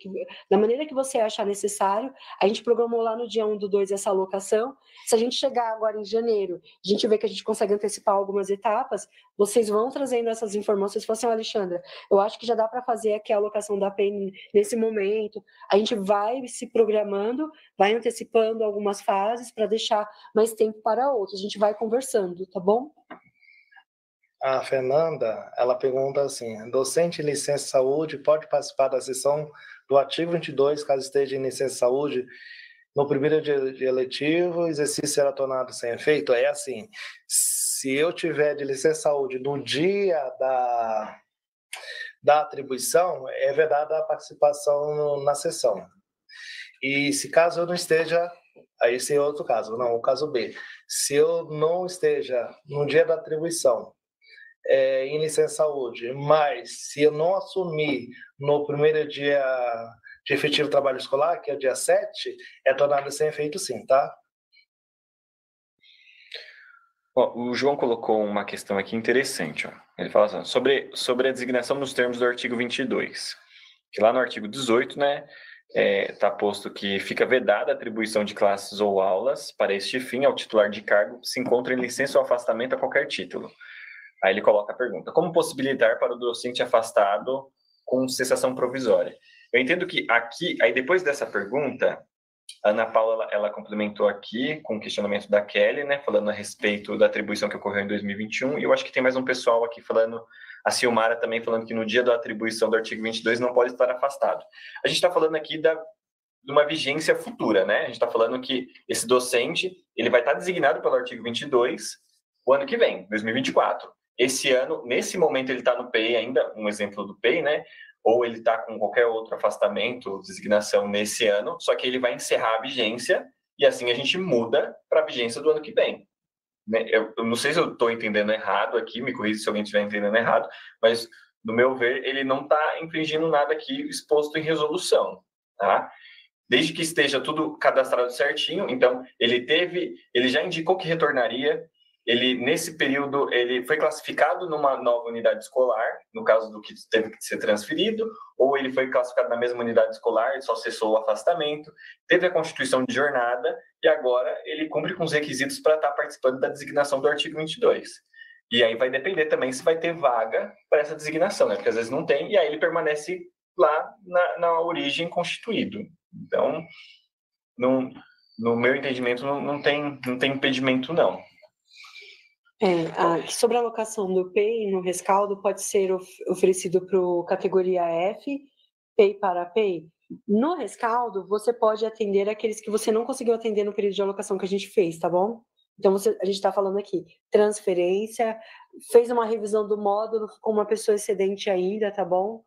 da maneira que você achar necessário. A gente programou lá no dia 1/2 essa alocação. Se a gente chegar agora em janeiro, a gente vê que a gente consegue antecipar algumas etapas, vocês vão trazendo essas informações. Falam assim, Alexandra, eu acho que já dá para fazer aqui a alocação da PEN nesse momento. A gente vai se programando, vai antecipando algumas fases para deixar mais tempo para outros. A gente vai conversando, tá bom? A Fernanda, ela pergunta assim, docente em licença saúde pode participar da sessão do artigo 22, caso esteja em licença saúde, no primeiro dia de eletivo, o exercício será tornado sem efeito? É assim, se eu tiver de licença saúde no dia da atribuição, é vedada a participação na sessão. E se caso eu não esteja, aí esse é outro caso, não, o caso B. Se eu não esteja no dia da atribuição, em licença saúde, mas se eu não assumir no primeiro dia de efetivo trabalho escolar, que é o dia 7, é tornado sem efeito sim, tá? Ó, o João colocou uma questão aqui interessante. Ó. Ele fala assim, sobre a designação nos termos do artigo 22, que lá no artigo 18, né, está posto que fica vedada a atribuição de classes ou aulas para este fim ao titular de cargo se encontra em licença ou afastamento a qualquer título. Aí ele coloca a pergunta, como possibilitar para o docente afastado com cessação provisória? Eu entendo que aqui, aí depois dessa pergunta, a Ana Paula, ela complementou aqui com o questionamento da Kelly, né, falando a respeito da atribuição que ocorreu em 2021, e eu acho que tem mais um pessoal aqui falando, a Silmara também falando que no dia da atribuição do artigo 22 não pode estar afastado. A gente está falando aqui de uma vigência futura, né? A gente está falando que esse docente, ele vai estar designado pelo artigo 22 o ano que vem, 2024. Esse ano, nesse momento, ele está no PEI ainda, um exemplo do PEI, né? Ou ele está com qualquer outro afastamento, designação nesse ano, só que ele vai encerrar a vigência e assim a gente muda para a vigência do ano que vem. Eu não sei se eu estou entendendo errado aqui, me corrija se alguém estiver entendendo errado, mas, no meu ver, ele não está infringindo nada aqui exposto em resolução. tá? Desde que esteja tudo cadastrado certinho, então ele já indicou que retornaria, ele nesse período ele foi classificado numa nova unidade escolar, no caso do que teve que ser transferido, ou ele foi classificado na mesma unidade escolar, só cessou o afastamento, teve a constituição de jornada e agora ele cumpre com os requisitos para estar participando da designação do artigo 22. E aí vai depender também se vai ter vaga para essa designação, né? Porque às vezes não tem, e aí ele permanece lá na origem constituído. Então, no meu entendimento, não tem impedimento, não. Sobre a alocação do PEI no rescaldo, pode ser oferecido para o categoria F, PEI para PEI. No rescaldo, você pode atender aqueles que você não conseguiu atender no período de alocação que a gente fez, tá bom? Então, a gente está falando aqui, transferência, fez uma revisão do módulo com uma pessoa excedente ainda, tá bom?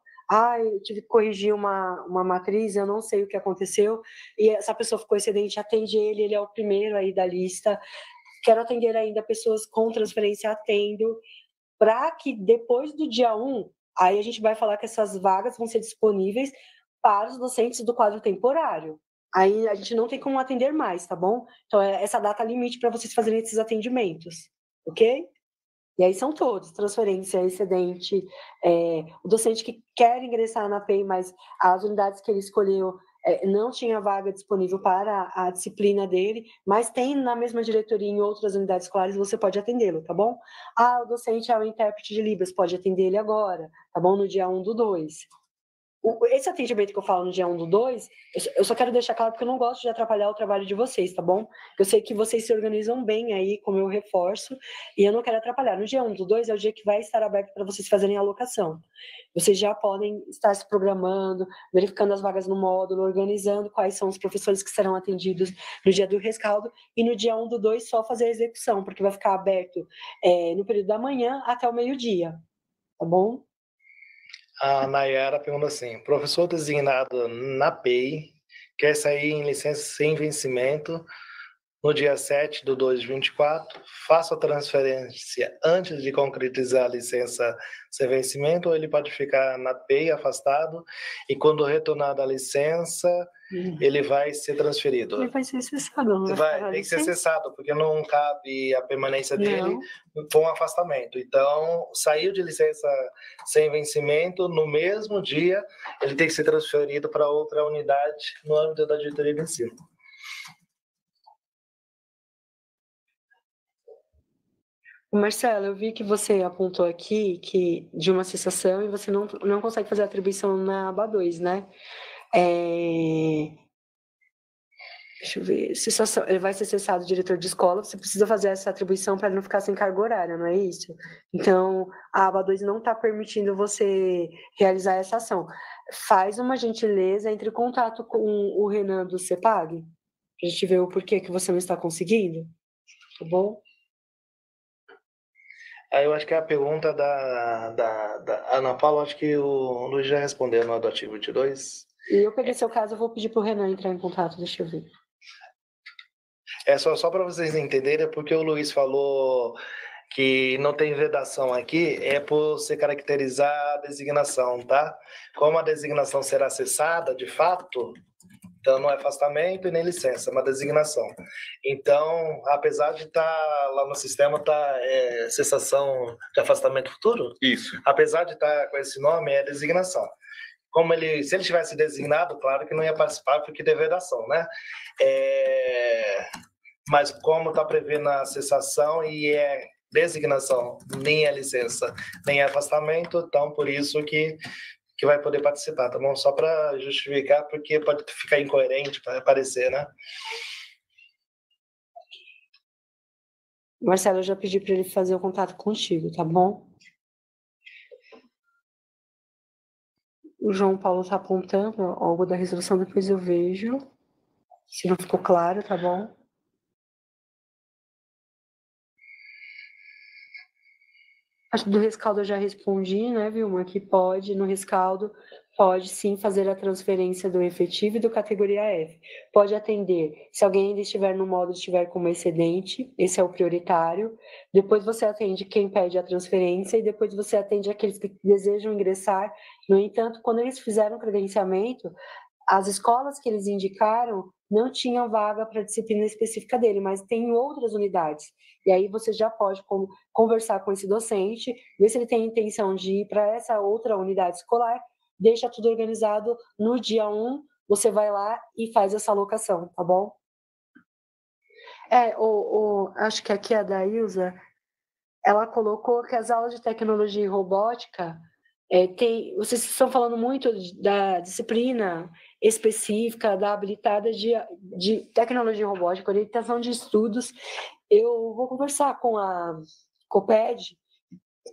Eu tive que corrigir uma matriz, eu não sei o que aconteceu, e essa pessoa ficou excedente, atende ele é o primeiro aí da lista. Quero atender ainda pessoas com transferência, atendo, para que depois do dia 1, aí a gente vai falar que essas vagas vão ser disponíveis para os docentes do quadro temporário. Aí a gente não tem como atender mais, tá bom? Então, essa data limite para vocês fazerem esses atendimentos, ok? E aí são todos, transferência, excedente, o docente que quer ingressar na PEI, mas as unidades que ele escolheu não tinha vaga disponível para a disciplina dele, mas tem na mesma diretoria em outras unidades escolares, você pode atendê-lo, tá bom? O docente é o intérprete de Libras, pode atender ele agora, tá bom? No dia 1 do 2. Esse atendimento que eu falo no dia 1 do 2, eu só quero deixar claro porque eu não gosto de atrapalhar o trabalho de vocês, tá bom? Eu sei que vocês se organizam bem aí, como eu reforço, e eu não quero atrapalhar. No dia 1 do 2 é o dia que vai estar aberto para vocês fazerem a alocação. Vocês já podem estar se programando, verificando as vagas no módulo, organizando quais são os professores que serão atendidos no dia do rescaldo, e no dia 1 do 2 só fazer a execução, porque vai ficar aberto no período da manhã até o meio-dia, tá bom? A Nayara pergunta assim: professor designado na PEI quer sair em licença sem vencimento no dia 7 de 2 de 24, faça a transferência antes de concretizar a licença sem vencimento, ou ele pode ficar na PEI afastado e quando retornar da licença, ele vai ser transferido? Ele vai ser cessado, não vai tem que ser cessado, porque não cabe a permanência dele com afastamento. Então, saiu de licença sem vencimento, no mesmo dia, ele tem que ser transferido para outra unidade no âmbito da diretoria de ensino. Marcelo, eu vi que você apontou aqui que de uma cessação e você não consegue fazer a atribuição na aba 2, né? Deixa eu ver. Cessação, ele vai ser cessado o diretor de escola, você precisa fazer essa atribuição para ele não ficar sem carga horária, não é isso? Então, a aba 2 não está permitindo você realizar essa ação. Faz uma gentileza, entre em contato com o Renan do CEPAG, para a gente ver o porquê que você não está conseguindo, tá bom? Eu acho que a pergunta da Ana Paula, acho que o Luiz já respondeu no artigo 22. E eu peguei seu caso, eu vou pedir para o Renan entrar em contato, deixa eu ver. Só para vocês entenderem, porque o Luiz falou que não tem vedação aqui, é por se caracterizar a designação, tá? Como a designação será cessada, de fato, então não é afastamento e nem licença, é uma designação. Então, apesar de estar lá no sistema, cessação de afastamento futuro? Isso. Apesar de estar com esse nome, é designação. Se ele tivesse designado, claro que não ia participar porque tem vedação, né? Mas como está prevendo a cessação e é designação, nem é licença, nem é afastamento, então por isso que vai poder participar, tá bom? Só para justificar, porque pode ficar incoerente para aparecer, né? Marcelo, eu já pedi para ele fazer o contato contigo, tá bom? O João Paulo está apontando algo da resolução, depois eu vejo. Se não ficou claro, tá bom? Acho do rescaldo eu já respondi, né, Vilma? Que pode, no rescaldo, pode sim fazer a transferência do efetivo e do categoria F. Pode atender, se alguém ainda estiver no módulo, estiver como excedente, esse é o prioritário. Depois você atende quem pede a transferência e depois você atende aqueles que desejam ingressar. No entanto, quando eles fizeram o credenciamento, as escolas que eles indicaram não tinham vaga para a disciplina específica dele, mas tem outras unidades. E aí você já pode conversar com esse docente, ver se ele tem intenção de ir para essa outra unidade escolar, deixa tudo organizado, no dia 1, você vai lá e faz essa alocação, tá bom? Acho que aqui a da Ilza, ela colocou que as aulas de tecnologia e robótica, vocês estão falando muito da disciplina específica, da habilitada de tecnologia e robótica, orientação de estudos. Eu vou conversar com a COPED,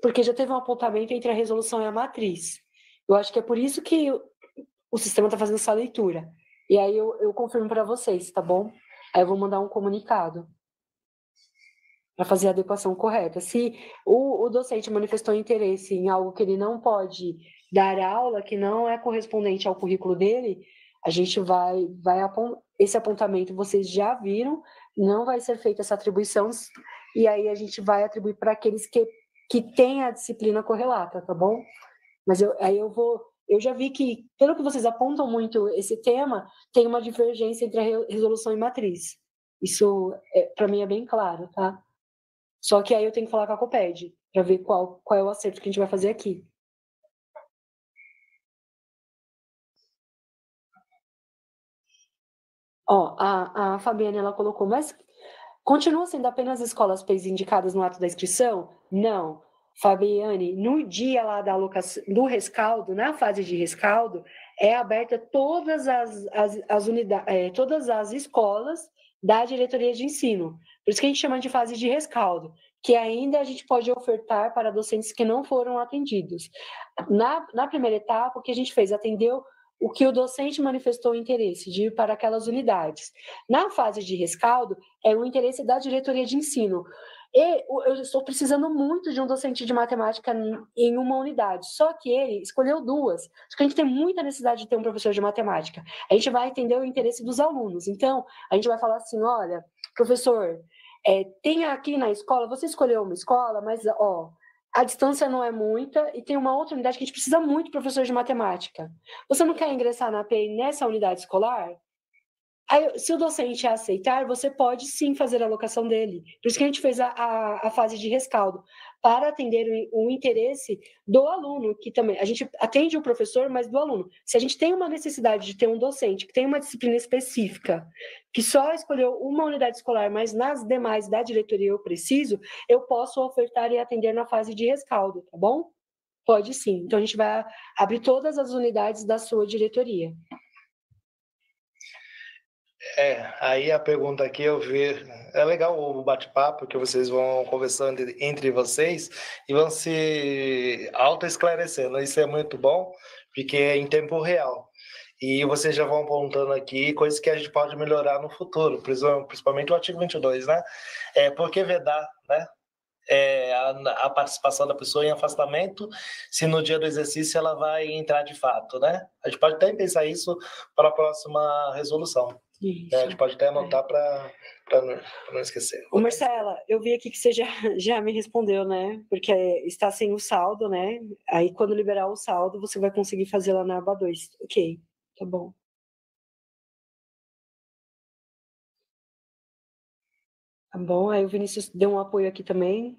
porque já teve um apontamento entre a resolução e a matriz. Eu acho que é por isso que o sistema está fazendo essa leitura. E aí eu confirmo para vocês, tá bom? Aí eu vou mandar um comunicado para fazer a adequação correta. Se o docente manifestou interesse em algo que ele não pode dar aula, que não é correspondente ao currículo dele, a gente vai esse apontamento vocês já viram, não vai ser feita essa atribuição, e aí a gente vai atribuir para aqueles que têm a disciplina correlata, tá bom? Mas eu já vi que, pelo que vocês apontam muito esse tema, tem uma divergência entre a resolução e matriz. Isso, para mim, é bem claro, tá? Só que aí eu tenho que falar com a COPED, para ver qual é o acerto que a gente vai fazer aqui. Ó, a Fabiana, ela colocou, mas continua sendo apenas escolas PEIs indicadas no ato da inscrição? Não. Fabiane, no dia lá da alocação, do rescaldo, na fase de rescaldo, é aberta todas as unidades, todas as escolas da diretoria de ensino. Por isso que a gente chama de fase de rescaldo, que ainda a gente pode ofertar para docentes que não foram atendidos. Na primeira etapa, o que a gente fez? Atendeu o que o docente manifestou interesse de ir para aquelas unidades. Na fase de rescaldo, é o interesse da diretoria de ensino. E eu estou precisando muito de um docente de matemática em uma unidade, só que ele escolheu 2. Acho que a gente tem muita necessidade de ter um professor de matemática. A gente vai entender o interesse dos alunos. Então, a gente vai falar assim, olha, professor, tem aqui na escola, você escolheu uma escola, mas, a distância não é muita e tem uma outra unidade que a gente precisa muito de professor de matemática. Você não quer ingressar na API nessa unidade escolar? Aí, se o docente aceitar, você pode sim fazer a alocação dele. Por isso que a gente fez a fase de rescaldo, para atender o interesse do aluno, que também, a gente atende o professor, mas do aluno. Se a gente tem uma necessidade de ter um docente que tem uma disciplina específica, que só escolheu uma unidade escolar, mas nas demais da diretoria eu preciso, eu posso ofertar e atender na fase de rescaldo, tá bom? Pode sim. Então, a gente vai abrir todas as unidades da sua diretoria. Aí a pergunta aqui eu vi, é legal o bate-papo que vocês vão conversando entre vocês e vão se auto-esclarecendo, isso é muito bom, porque é em tempo real. E vocês já vão apontando aqui coisas que a gente pode melhorar no futuro, principalmente o artigo 22, né? Por que vedar, né? A participação da pessoa em afastamento, se no dia do exercício ela vai entrar de fato, né? A gente pode até pensar isso para a próxima resolução. Isso. A gente pode até anotar para não esquecer. Ô, Marcela, eu vi aqui que você já me respondeu, né? Porque está sem o saldo, né? Aí, quando liberar o saldo, você vai conseguir fazer lá na aba 2. Ok, tá bom. Tá bom, aí o Vinícius deu um apoio aqui também,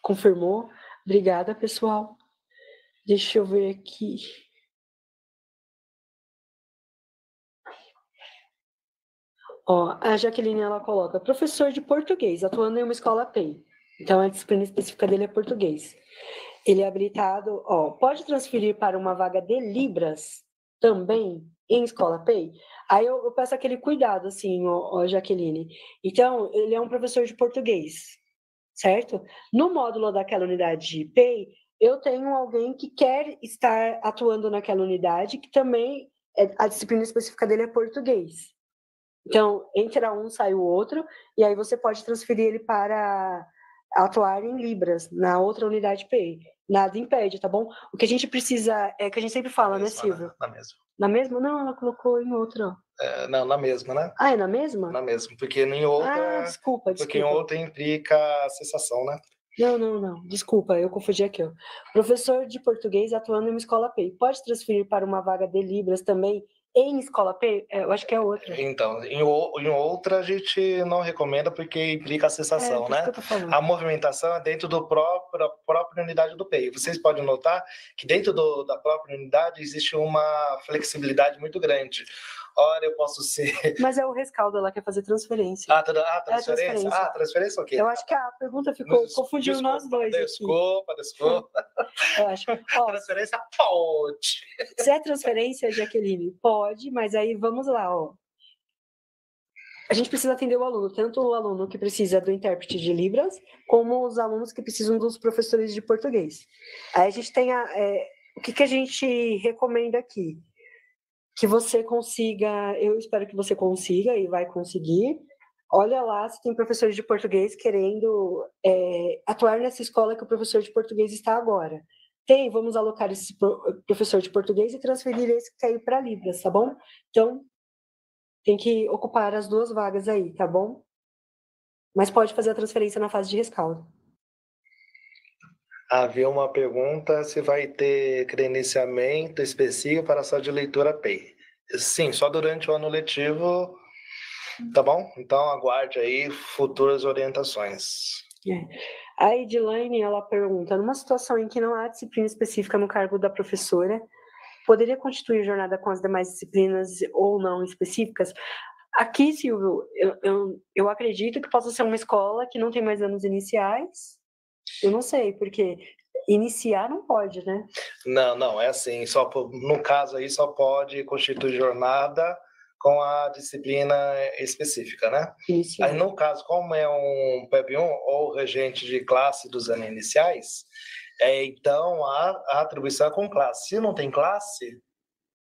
confirmou. Obrigada, pessoal. Deixa eu ver aqui. Ó, a Jaqueline, ela coloca, professor de português, atuando em uma escola PEI. Então, a disciplina específica dele é português. Ele é habilitado, pode transferir para uma vaga de Libras também em escola PEI? Aí eu peço aquele cuidado, assim, Jaqueline. Então, ele é um professor de português, certo? No módulo daquela unidade de PEI, eu tenho alguém que quer estar atuando naquela unidade, que também, a disciplina específica dele é português. Então, entra um, sai o outro, e aí você pode transferir ele para atuar em Libras, na outra unidade PEI. Nada impede, tá bom? O que a gente precisa, que a gente sempre fala, né, Silvio? Na mesma. Na mesma? Não, ela colocou em outra. Não, na mesma, né? Ah, é na mesma? Na mesma, porque em outra... desculpa. Porque em outra implica a cessação, né? Não. Desculpa, eu confundi aqui, ó. Professor de português atuando em uma escola PEI. Pode transferir para uma vaga de Libras também em escola P, eu acho que é outra. Então, em outra a gente não recomenda porque implica a cessação, Por isso né? que eu tô falando. A movimentação é dentro da própria unidade do PEI. Vocês podem notar que dentro da própria unidade existe uma flexibilidade muito grande. Ora, eu posso ser... Mas é o rescaldo, ela quer fazer transferência. Transferência? Transferência, ok. Eu acho que a pergunta ficou confundindo nós dois. Desculpa. Eu acho. Ó, transferência pode. Se é transferência, Jaqueline, pode, mas aí vamos lá, ó. A gente precisa atender o aluno, tanto o aluno que precisa do intérprete de Libras, como os alunos que precisam dos professores de português. Aí a gente tem o que a gente recomenda aqui? Que você consiga, eu espero que você consiga e vai conseguir. Olha lá se tem professores de português querendo atuar nessa escola que o professor de português está agora. Tem, vamos alocar esse professor de português e transferir esse que quer ir para Libras, tá bom? Então, tem que ocupar as 2 vagas aí, tá bom? Mas pode fazer a transferência na fase de rescaldo. Havia uma pergunta se vai ter credenciamento específico para a sala de leitura PEI. Sim, só durante o ano letivo, tá bom? Então aguarde aí futuras orientações. A Edilane, ela pergunta, numa situação em que não há disciplina específica no cargo da professora, poderia constituir jornada com as demais disciplinas ou não específicas? Aqui, Silvio, eu acredito que possa ser uma escola que não tem mais anos iniciais. Eu não sei, porque iniciar não pode, né? Não, é assim, no caso aí só pode constituir jornada com a disciplina específica, né? Iniciar. Aí no caso, como é um PEB1 ou regente de classe dos anos iniciais, então a atribuição é com classe. Se não tem classe,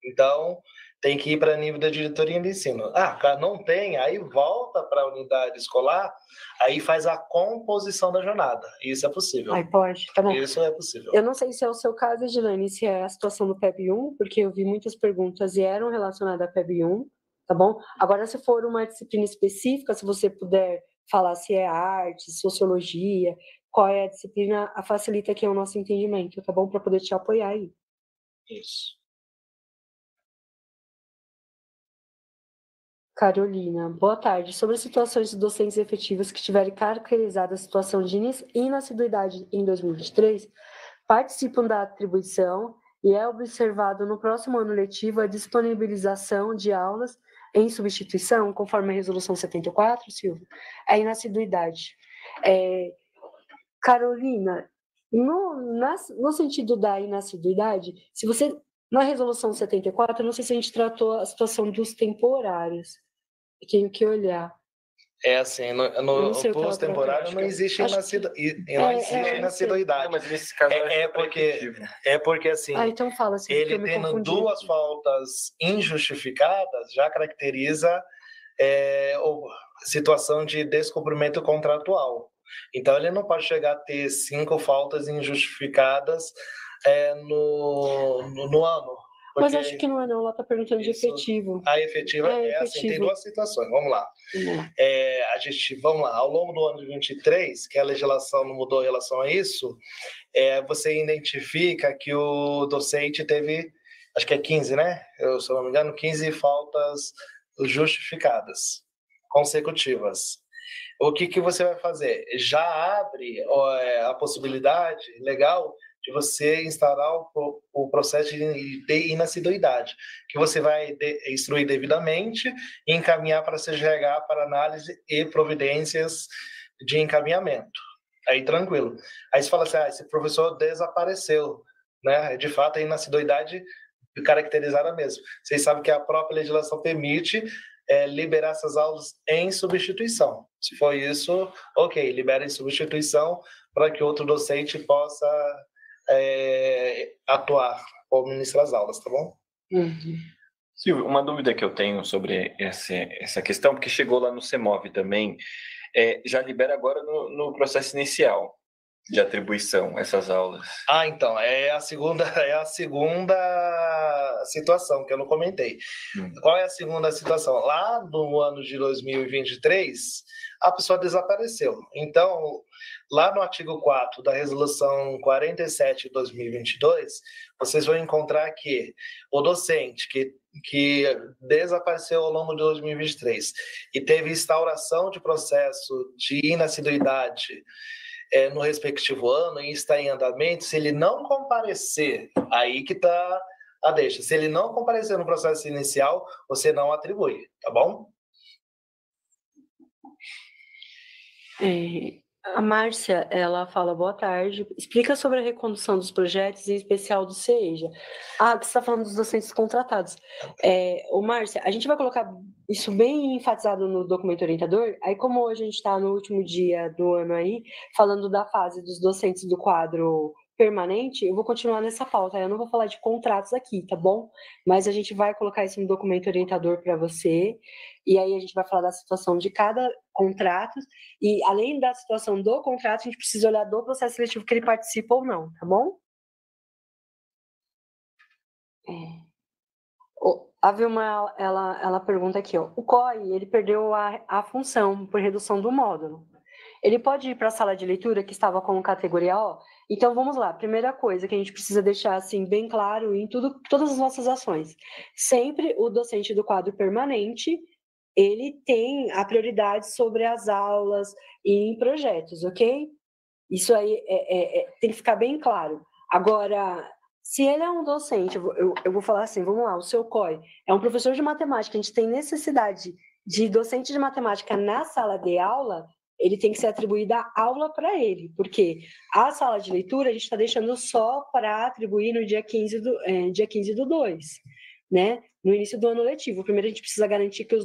então tem que ir para nível da diretoria de ensino. Não tem, aí volta para a unidade escolar, aí faz a composição da jornada. Isso é possível. Aí pode, tá bom. Isso é possível. Eu não sei se é o seu caso, Edilane, se é a situação do PEB1, porque eu vi muitas perguntas e eram relacionadas a PEB1, tá bom? Agora, se for uma disciplina específica, se você puder falar se é arte, sociologia, qual é a disciplina, facilita aqui o nosso entendimento, tá bom? Para poder te apoiar aí. Isso. Carolina, boa tarde. Sobre as situações de docentes efetivos que tiverem caracterizado a situação de inassiduidade em 2023, participam da atribuição e é observado no próximo ano letivo a disponibilização de aulas em substituição, conforme a resolução 74, Silvio, a inassiduidade. Carolina, no sentido da inassiduidade, se você, na resolução 74, não sei se a gente tratou a situação dos temporários, eu tenho que olhar. É assim, no pós-temporário não existe inassiduidade. Mas nesse caso porque assim, então fala, assim, ele tendo 2 faltas injustificadas já caracteriza situação de descumprimento contratual. Então ele não pode chegar a ter 5 faltas injustificadas no ano. Mas acho que não é não, ela está perguntando de efetivo. A efetiva assim, tem 2 situações, vamos lá. Vamos lá, ao longo do ano de 23, que a legislação não mudou em relação a isso, você identifica que o docente teve, acho que é 15, né? Se eu não me engano, 15 faltas justificadas, consecutivas. O que você vai fazer? Já abre a possibilidade legal de você instaurar o processo de inassiduidade, que você vai instruir devidamente e encaminhar para CGH para análise e providências de encaminhamento. Aí, tranquilo. Aí você fala assim, esse professor desapareceu, né? De fato, a inassiduidade caracterizada mesmo. Vocês sabem que a própria legislação permite liberar essas aulas em substituição. Se for isso, ok, libera em substituição para que outro docente possa atuar ou ministrar as aulas, tá bom? Silvio, uma dúvida que eu tenho sobre essa questão, porque chegou lá no CEMOV também, já libera agora no processo inicial. de atribuição, essas aulas? Então, é a segunda situação que eu não comentei. Qual é a segunda situação? Lá no ano de 2023, a pessoa desapareceu. Então, lá no artigo 4 da Resolução 47 de 2022, vocês vão encontrar que o docente que desapareceu ao longo de 2023 e teve instauração de processo de inassiduidade no respectivo ano e está em andamento, se ele não comparecer, aí que está a deixa. Se ele não comparecer no processo inicial, você não atribui, tá bom? A Márcia, ela fala, boa tarde, explica sobre a recondução dos projetos, em especial do CEJA. Que você está falando dos docentes contratados. Márcia, a gente vai colocar isso bem enfatizado no documento orientador, aí como hoje a gente está no último dia do ano aí, falando da fase dos docentes do quadro permanente, eu vou continuar nessa pauta, eu não vou falar de contratos aqui, tá bom? Mas a gente vai colocar isso no documento orientador para você, e aí a gente vai falar da situação de cada contrato, e além da situação do contrato, a gente precisa olhar do processo seletivo que ele participa ou não, tá bom? A Vilma, ela pergunta aqui, ó, o COI, ele perdeu a função por redução do módulo. Ele pode ir para a sala de leitura que estava com categoria O? Então, vamos lá. Primeira coisa que a gente precisa deixar assim, bem claro em todas as nossas ações. Sempre o docente do quadro permanente, ele tem a prioridade sobre as aulas e em projetos, ok? Isso aí tem que ficar bem claro. Agora, se ele é um docente, eu vou falar assim, vamos lá, o seu COI é um professor de matemática, a gente tem necessidade de docente de matemática na sala de aula, ele tem que ser atribuída a aula para ele, porque a sala de leitura a gente está deixando só para atribuir no dia 15 do 2, né? No início do ano letivo. Primeiro a gente precisa garantir que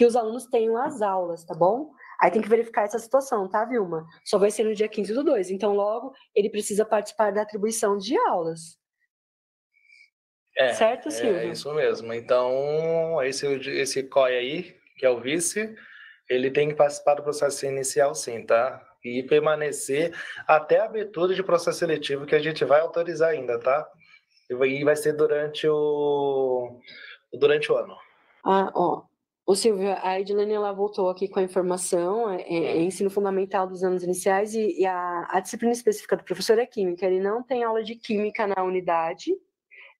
os alunos tenham as aulas, tá bom? Aí tem que verificar essa situação, tá, Vilma? Só vai ser no dia 15 do 2. Então, logo, ele precisa participar da atribuição de aulas. Certo, Silvio? É isso mesmo. Então, esse COI aí, que é o vice, ele tem que participar do processo inicial, sim, tá? E permanecer até a abertura de processo seletivo, que a gente vai autorizar ainda, tá? E vai ser durante o ano. O Silvio, a Edilene, ela voltou aqui com a informação, ensino fundamental dos anos iniciais, e a disciplina específica do professor é química. Ele não tem aula de química na unidade,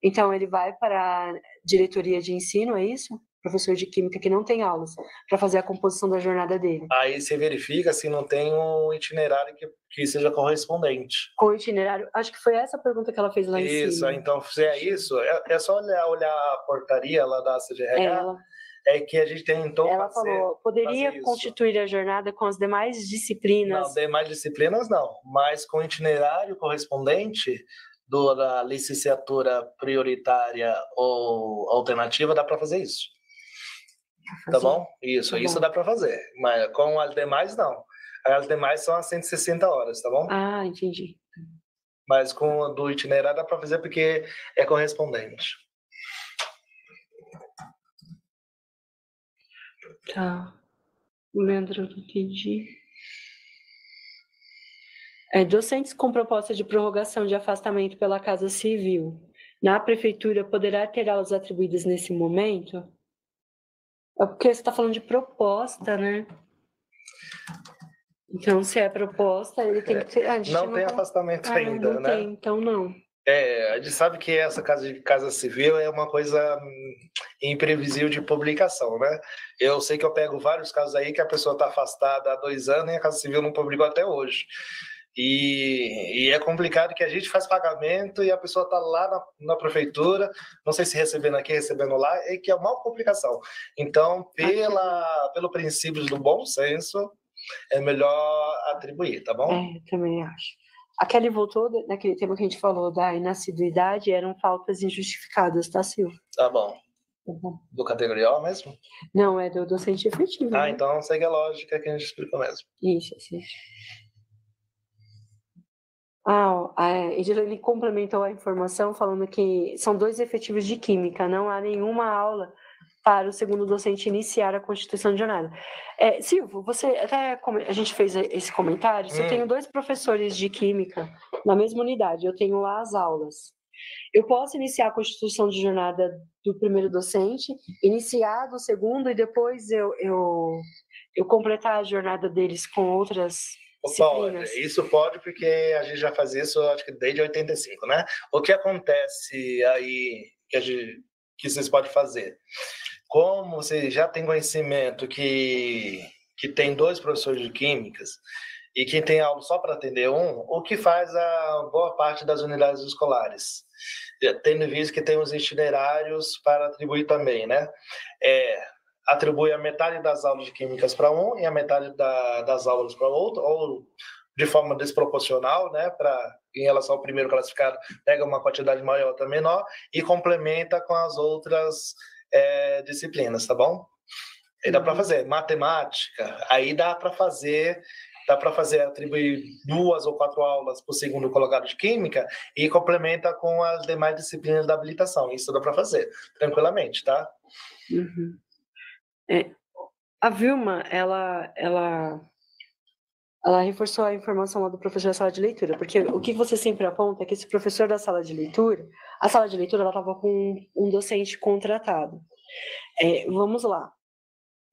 então ele vai para a diretoria de ensino, é isso? Professor de química que não tem aulas, para fazer a composição da jornada dele. Aí você verifica se não tem um itinerário que seja correspondente. Com o itinerário, acho que foi essa a pergunta que ela fez lá em cima. Isso, então, se é isso, é só olhar a portaria lá da CGRH, que a gente tentou ela falou, poderia constituir a jornada com as demais disciplinas? Não, demais disciplinas não, mas com itinerário correspondente da licenciatura prioritária ou alternativa, dá para fazer isso. Tá bom? Isso dá para fazer. Mas com as demais, não. As demais são as 160 horas, tá bom? Entendi. Mas com a do itinerário dá para fazer porque é correspondente. Tá. O Leandro, não entendi. Docentes com proposta de prorrogação de afastamento pela Casa Civil na Prefeitura poderá ter aulas atribuídas nesse momento? É porque você está falando de proposta, né? Então, se é proposta, ele tem que ter... não tem afastamento ainda, não né? Tem, então não. A gente sabe que essa casa civil é uma coisa imprevisível de publicação, né? Eu sei que eu pego vários casos aí que a pessoa está afastada há 2 anos e a Casa Civil não publicou até hoje. E é complicado que a gente faz pagamento e a pessoa está lá na prefeitura, não sei se recebendo aqui, recebendo lá, e que é uma complicação. Então, pelo princípio do bom senso, é melhor atribuir, tá bom? Eu também acho. A Kelly voltou naquele tema que a gente falou da inassiduidade, eram faltas injustificadas, tá, Silvio? Tá bom. Do categoria O mesmo? Não, é do docente efetivo. Né? Então segue a lógica que a gente explicou mesmo. Isso. A Edilene complementou a informação falando que são 2 efetivos de química, não há nenhuma aula para o segundo docente iniciar a constituição de jornada. Silvio, você até a gente fez esse comentário, eu tenho 2 professores de química na mesma unidade, eu tenho lá as aulas. Eu posso iniciar a constituição de jornada do primeiro docente, iniciar do segundo e depois eu completar a jornada deles com outras disciplinas? Pode, isso pode, porque a gente já faz isso, acho que desde 85, né? O que acontece aí que vocês podem fazer? Como você já tem conhecimento que tem 2 professores de químicas e que tem aula só para atender um, o que faz a boa parte das unidades escolares? Tendo visto que tem os itinerários para atribuir também, né? Atribui a metade das aulas de químicas para um e a metade das aulas para outro, ou de forma desproporcional, né? Em relação ao primeiro classificado, pega uma quantidade maior ou menor e complementa com as outras disciplinas, tá bom? Aí dá para fazer matemática, aí dá para fazer atribuir 2 ou 4 aulas para o segundo colocado de química e complementa com as demais disciplinas da habilitação. Isso dá para fazer tranquilamente, tá? Uhum. A Vilma, ela reforçou a informação lá do professor da sala de leitura, porque o que você sempre aponta é que esse professor da sala de leitura, a sala de leitura ela estava com um docente contratado. Vamos lá.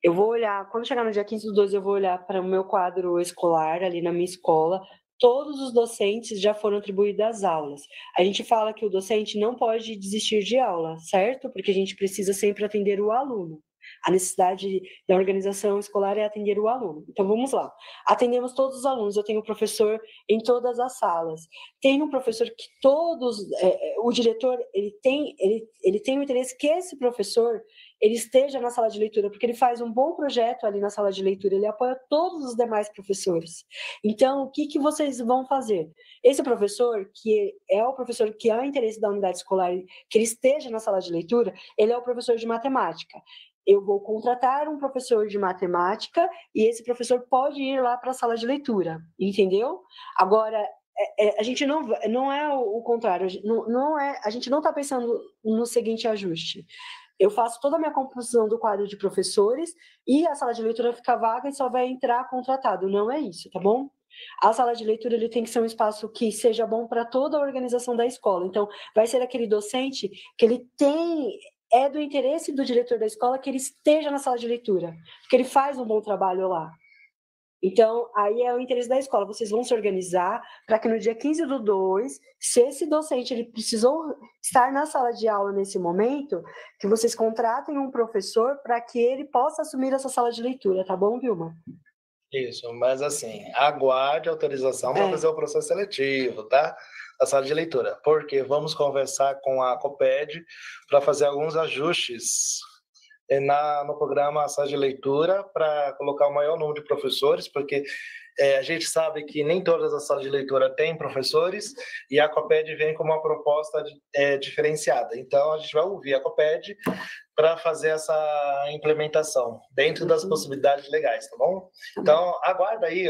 Eu vou olhar, quando chegar no dia 15/2, eu vou olhar para o meu quadro escolar ali na minha escola. Todos os docentes já foram atribuídos às aulas. A gente fala que o docente não pode desistir de aula, certo? Porque a gente precisa sempre atender o aluno. A necessidade da organização escolar é atender o aluno. Então, vamos lá. Atendemos todos os alunos. Eu tenho professor em todas as salas. Tem um professor que o diretor, ele tem o interesse que esse professor ele esteja na sala de leitura, porque ele faz um bom projeto ali na sala de leitura, ele apoia todos os demais professores. Então, o que vocês vão fazer? Esse professor, que é o professor que é o interesse da unidade escolar, que ele esteja na sala de leitura, ele é o professor de matemática. Eu vou contratar um professor de matemática e esse professor pode ir lá para a sala de leitura, entendeu? Agora, a gente não é o contrário, a gente não está pensando no seguinte ajuste. Eu faço toda a minha composição do quadro de professores e a sala de leitura fica vaga e só vai entrar contratado. Não é isso, tá bom? A sala de leitura ele tem que ser um espaço que seja bom para toda a organização da escola. Então, vai ser aquele docente que ele é do interesse do diretor da escola que ele esteja na sala de leitura, porque ele faz um bom trabalho lá. Então, aí é o interesse da escola. Vocês vão se organizar para que no dia 15/2, se esse docente ele precisou estar na sala de aula nesse momento, que vocês contratem um professor para que ele possa assumir essa sala de leitura, tá bom, Vilma? Isso, mas assim, aguarde autorização para fazer o processo seletivo, tá? Da sala de leitura, porque vamos conversar com a COPED para fazer alguns ajustes no programa Sala de Leitura para colocar o maior número de professores, porque a gente sabe que nem todas as salas de leitura têm professores e a COPED vem com uma proposta diferenciada. Então, a gente vai ouvir a COPED para fazer essa implementação dentro das possibilidades legais, tá bom? Então, aguarda aí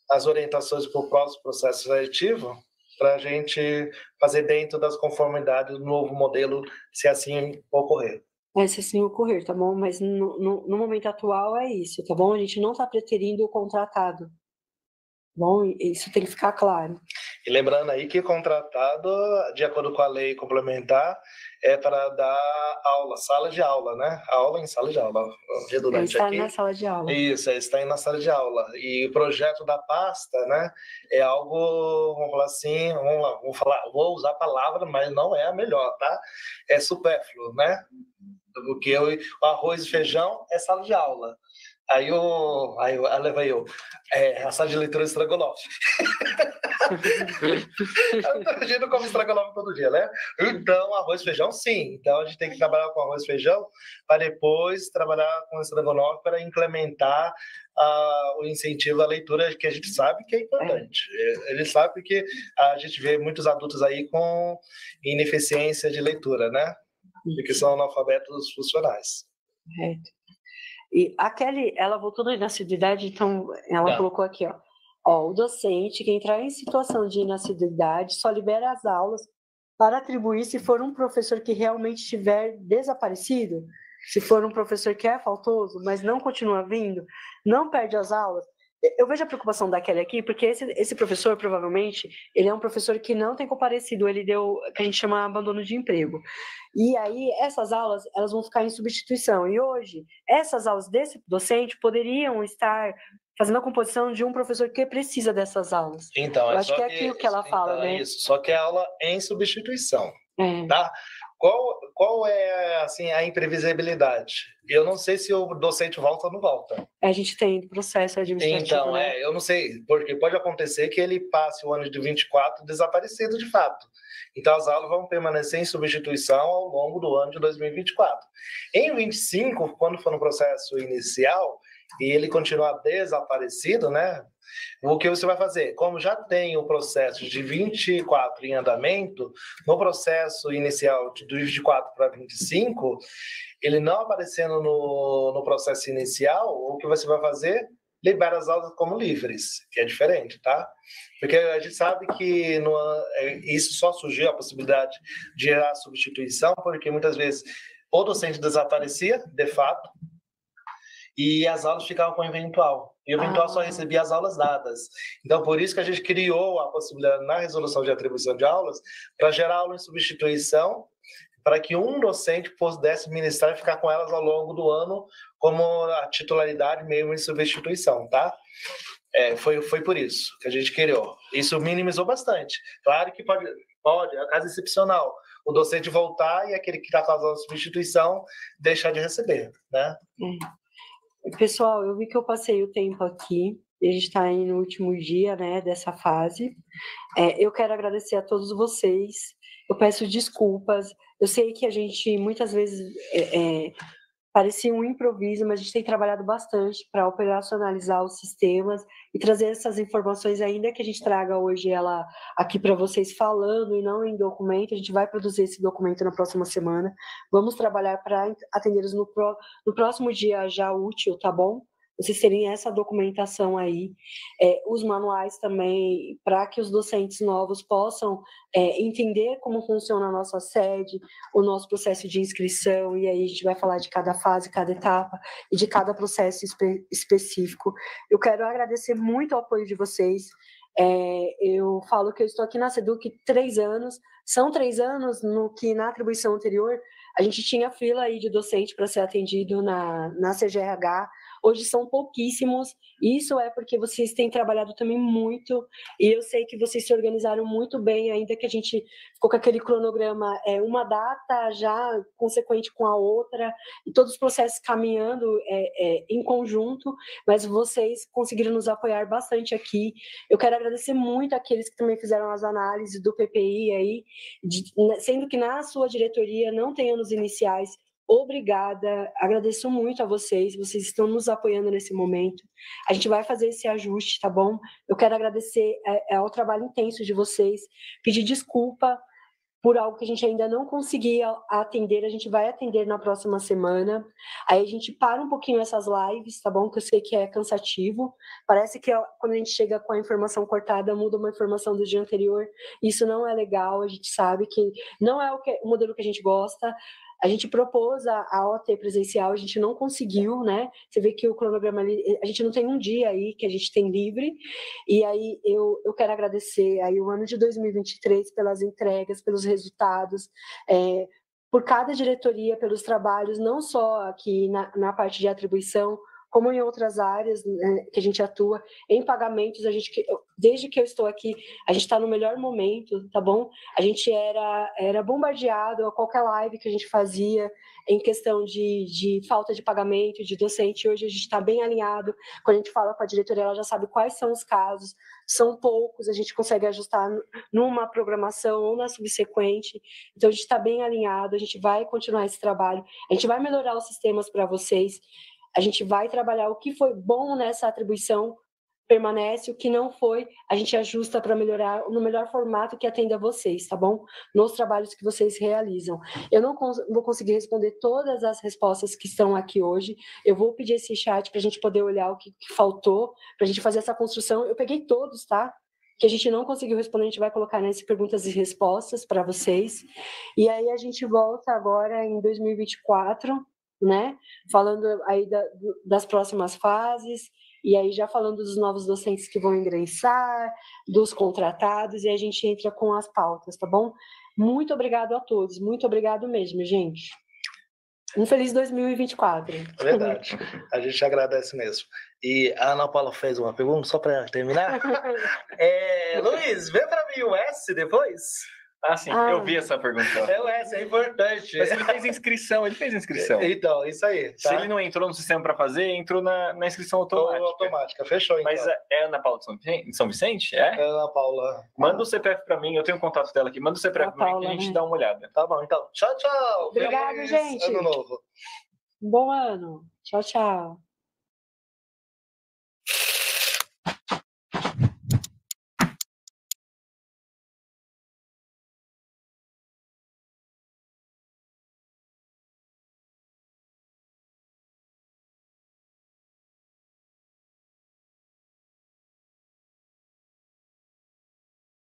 as orientações para o próximo processo seletivo para a gente fazer dentro das conformidades do novo modelo, se assim ocorrer. Se assim ocorrer, tá bom? Mas no momento atual é isso, tá bom? A gente não está preterindo o contratado, tá bom? Isso tem que ficar claro. E lembrando aí que contratado, de acordo com a lei complementar, é para dar aula, sala de aula, né? Aula em sala de aula, redundante está aqui. Na sala de aula. Isso, está aí na sala de aula. E o projeto da pasta, né? É algo, vamos falar assim, vou usar a palavra, mas não é a melhor, tá? É supérfluo, né? Porque o arroz e feijão é sala de aula. Aí leva eu. A sala de leitura de estrogonofe. A gente não come estrogonofe todo dia, né? Então, arroz e feijão, sim. Então, a gente tem que trabalhar com arroz e feijão para depois trabalhar com estrogonofe para implementar o incentivo à leitura, que a gente sabe que é importante. Ele sabe que a gente vê muitos adultos aí com ineficiência de leitura, né? Que são analfabetos funcionais. Correto. E a Kelly, ela voltou na inassiduidade, então ela colocou aqui, ó, o docente que entrar em situação de inassiduidade só libera as aulas para atribuir se for um professor que realmente estiver desaparecido. Se for um professor que é faltoso, mas não continua vindo, não perde as aulas. Eu vejo a preocupação da Kelly aqui, porque esse professor, provavelmente, ele é um professor que não tem comparecido, ele deu o que a gente chama de abandono de emprego. E aí, essas aulas, elas vão ficar em substituição. E hoje, essas aulas desse docente poderiam estar fazendo a composição de um professor que precisa dessas aulas. Então, eu acho que é aquilo que ela fala, né? Isso, só que é aula em substituição, tá? Qual é, assim, a imprevisibilidade? Eu não sei se o docente volta ou não volta. A gente tem processo administrativo, então, né? Eu não sei, porque pode acontecer que ele passe o ano de 24 desaparecido de fato. Então, as aulas vão permanecer em substituição ao longo do ano de 2024. Em 25, quando for no processo inicial, e ele continuar desaparecido, né? O que você vai fazer? Como já tem o processo de 24 em andamento, no processo inicial de 24 para 25, ele não aparecendo no processo inicial, o que você vai fazer? Libera as aulas como livres, que é diferente, tá? Porque a gente sabe que isso só surgiu a possibilidade de gerar substituição, porque muitas vezes o docente desaparecia, de fato, e as aulas ficavam com o eventual. E o eventual só recebia as aulas dadas. Então, por isso que a gente criou a possibilidade na resolução de atribuição de aulas para gerar aula em substituição, para que um docente pudesse ministrar e ficar com elas ao longo do ano como a titularidade mesmo em substituição, tá? Foi por isso que a gente criou. Isso minimizou bastante. Claro que pode é caso excepcional, o docente voltar e aquele que está fazendo a substituição deixar de receber, né? Pessoal, eu vi que eu passei o tempo aqui, e a gente está aí no último dia, né, dessa fase. Eu quero agradecer a todos vocês, eu peço desculpas, eu sei que a gente muitas vezes parecia um improviso, mas a gente tem trabalhado bastante para operacionalizar os sistemas e trazer essas informações, ainda que a gente traga hoje ela aqui para vocês falando e não em documento. A gente vai produzir esse documento na próxima semana. Vamos trabalhar para atendê-los no próximo dia já útil, tá bom? Vocês terem essa documentação aí, os manuais também, para que os docentes novos possam entender como funciona a nossa sede, o nosso processo de inscrição, e aí a gente vai falar de cada fase, cada etapa, e de cada processo específico. Eu quero agradecer muito o apoio de vocês. Eu falo que eu estou aqui na SEDUC 3 anos, são 3 anos no que na atribuição anterior a gente tinha fila aí de docente para ser atendido na CGRH. Hoje são pouquíssimos, isso é porque vocês têm trabalhado também muito, e eu sei que vocês se organizaram muito bem, ainda que a gente ficou com aquele cronograma, uma data já consequente com a outra, e todos os processos caminhando em conjunto, mas vocês conseguiram nos apoiar bastante aqui. Eu quero agradecer muito àqueles que também fizeram as análises do PPI aí, sendo que na sua diretoria não tem anos iniciais. Obrigada, agradeço muito a vocês estão nos apoiando nesse momento. A gente vai fazer esse ajuste, tá bom? Eu quero agradecer ao trabalho intenso de vocês, pedir desculpa por algo que a gente ainda não conseguia atender, a gente vai atender na próxima semana. Aí a gente para um pouquinho essas lives, tá bom? Que eu sei que é cansativo. Parece que quando a gente chega com a informação cortada, muda uma informação do dia anterior. Isso não é legal, a gente sabe que não é o modelo que a gente gosta. A gente propôs a OT presencial, a gente não conseguiu, né? Você vê que o cronograma ali, a gente não tem um dia aí que a gente tem livre. E aí eu quero agradecer aí o ano de 2023 pelas entregas, pelos resultados, por cada diretoria, pelos trabalhos, não só aqui na parte de atribuição, como em outras áreas, né, que a gente atua, em pagamentos, desde que eu estou aqui, a gente está no melhor momento, tá bom? A gente era bombardeado a qualquer live que a gente fazia em questão de falta de pagamento, de docente. Hoje a gente está bem alinhado, quando a gente fala com a diretoria, ela já sabe quais são os casos, são poucos, a gente consegue ajustar numa programação ou na subsequente, então a gente está bem alinhado, a gente vai continuar esse trabalho, a gente vai melhorar os sistemas para vocês, a gente vai trabalhar o que foi bom nessa atribuição, permanece, o que não foi, a gente ajusta para melhorar no melhor formato que atenda a vocês, tá bom? Nos trabalhos que vocês realizam. Eu não vou conseguir responder todas as respostas que estão aqui hoje, eu vou pedir esse chat para a gente poder olhar o que faltou, para a gente fazer essa construção. Eu peguei todos, tá? Que a gente não conseguiu responder, a gente vai colocar nesse perguntas e respostas para vocês. E aí a gente volta agora em 2024, né? Falando aí das próximas fases, e aí já falando dos novos docentes que vão ingressar, dos contratados, e a gente entra com as pautas, tá bom? Muito obrigado a todos, muito obrigado mesmo, gente. Um feliz 2024. Verdade, a gente agradece mesmo. E a Ana Paula fez uma pergunta, só para terminar. Luiz, vê para mim o S depois. Ah, sim, eu vi essa pergunta. É o S, é importante. Mas ele fez inscrição. Então, isso aí. Tá? Se ele não entrou no sistema para fazer, entrou na inscrição automática. Fechou, então. Mas é Ana Paula de São Vicente? É? Ana Paula. Manda o CPF para mim, eu tenho o contato dela aqui. Manda o CPF para mim que a gente dá uma olhada. Tá bom, então. Tchau, tchau. Obrigada, gente. Ano novo. Bom ano. Tchau, tchau.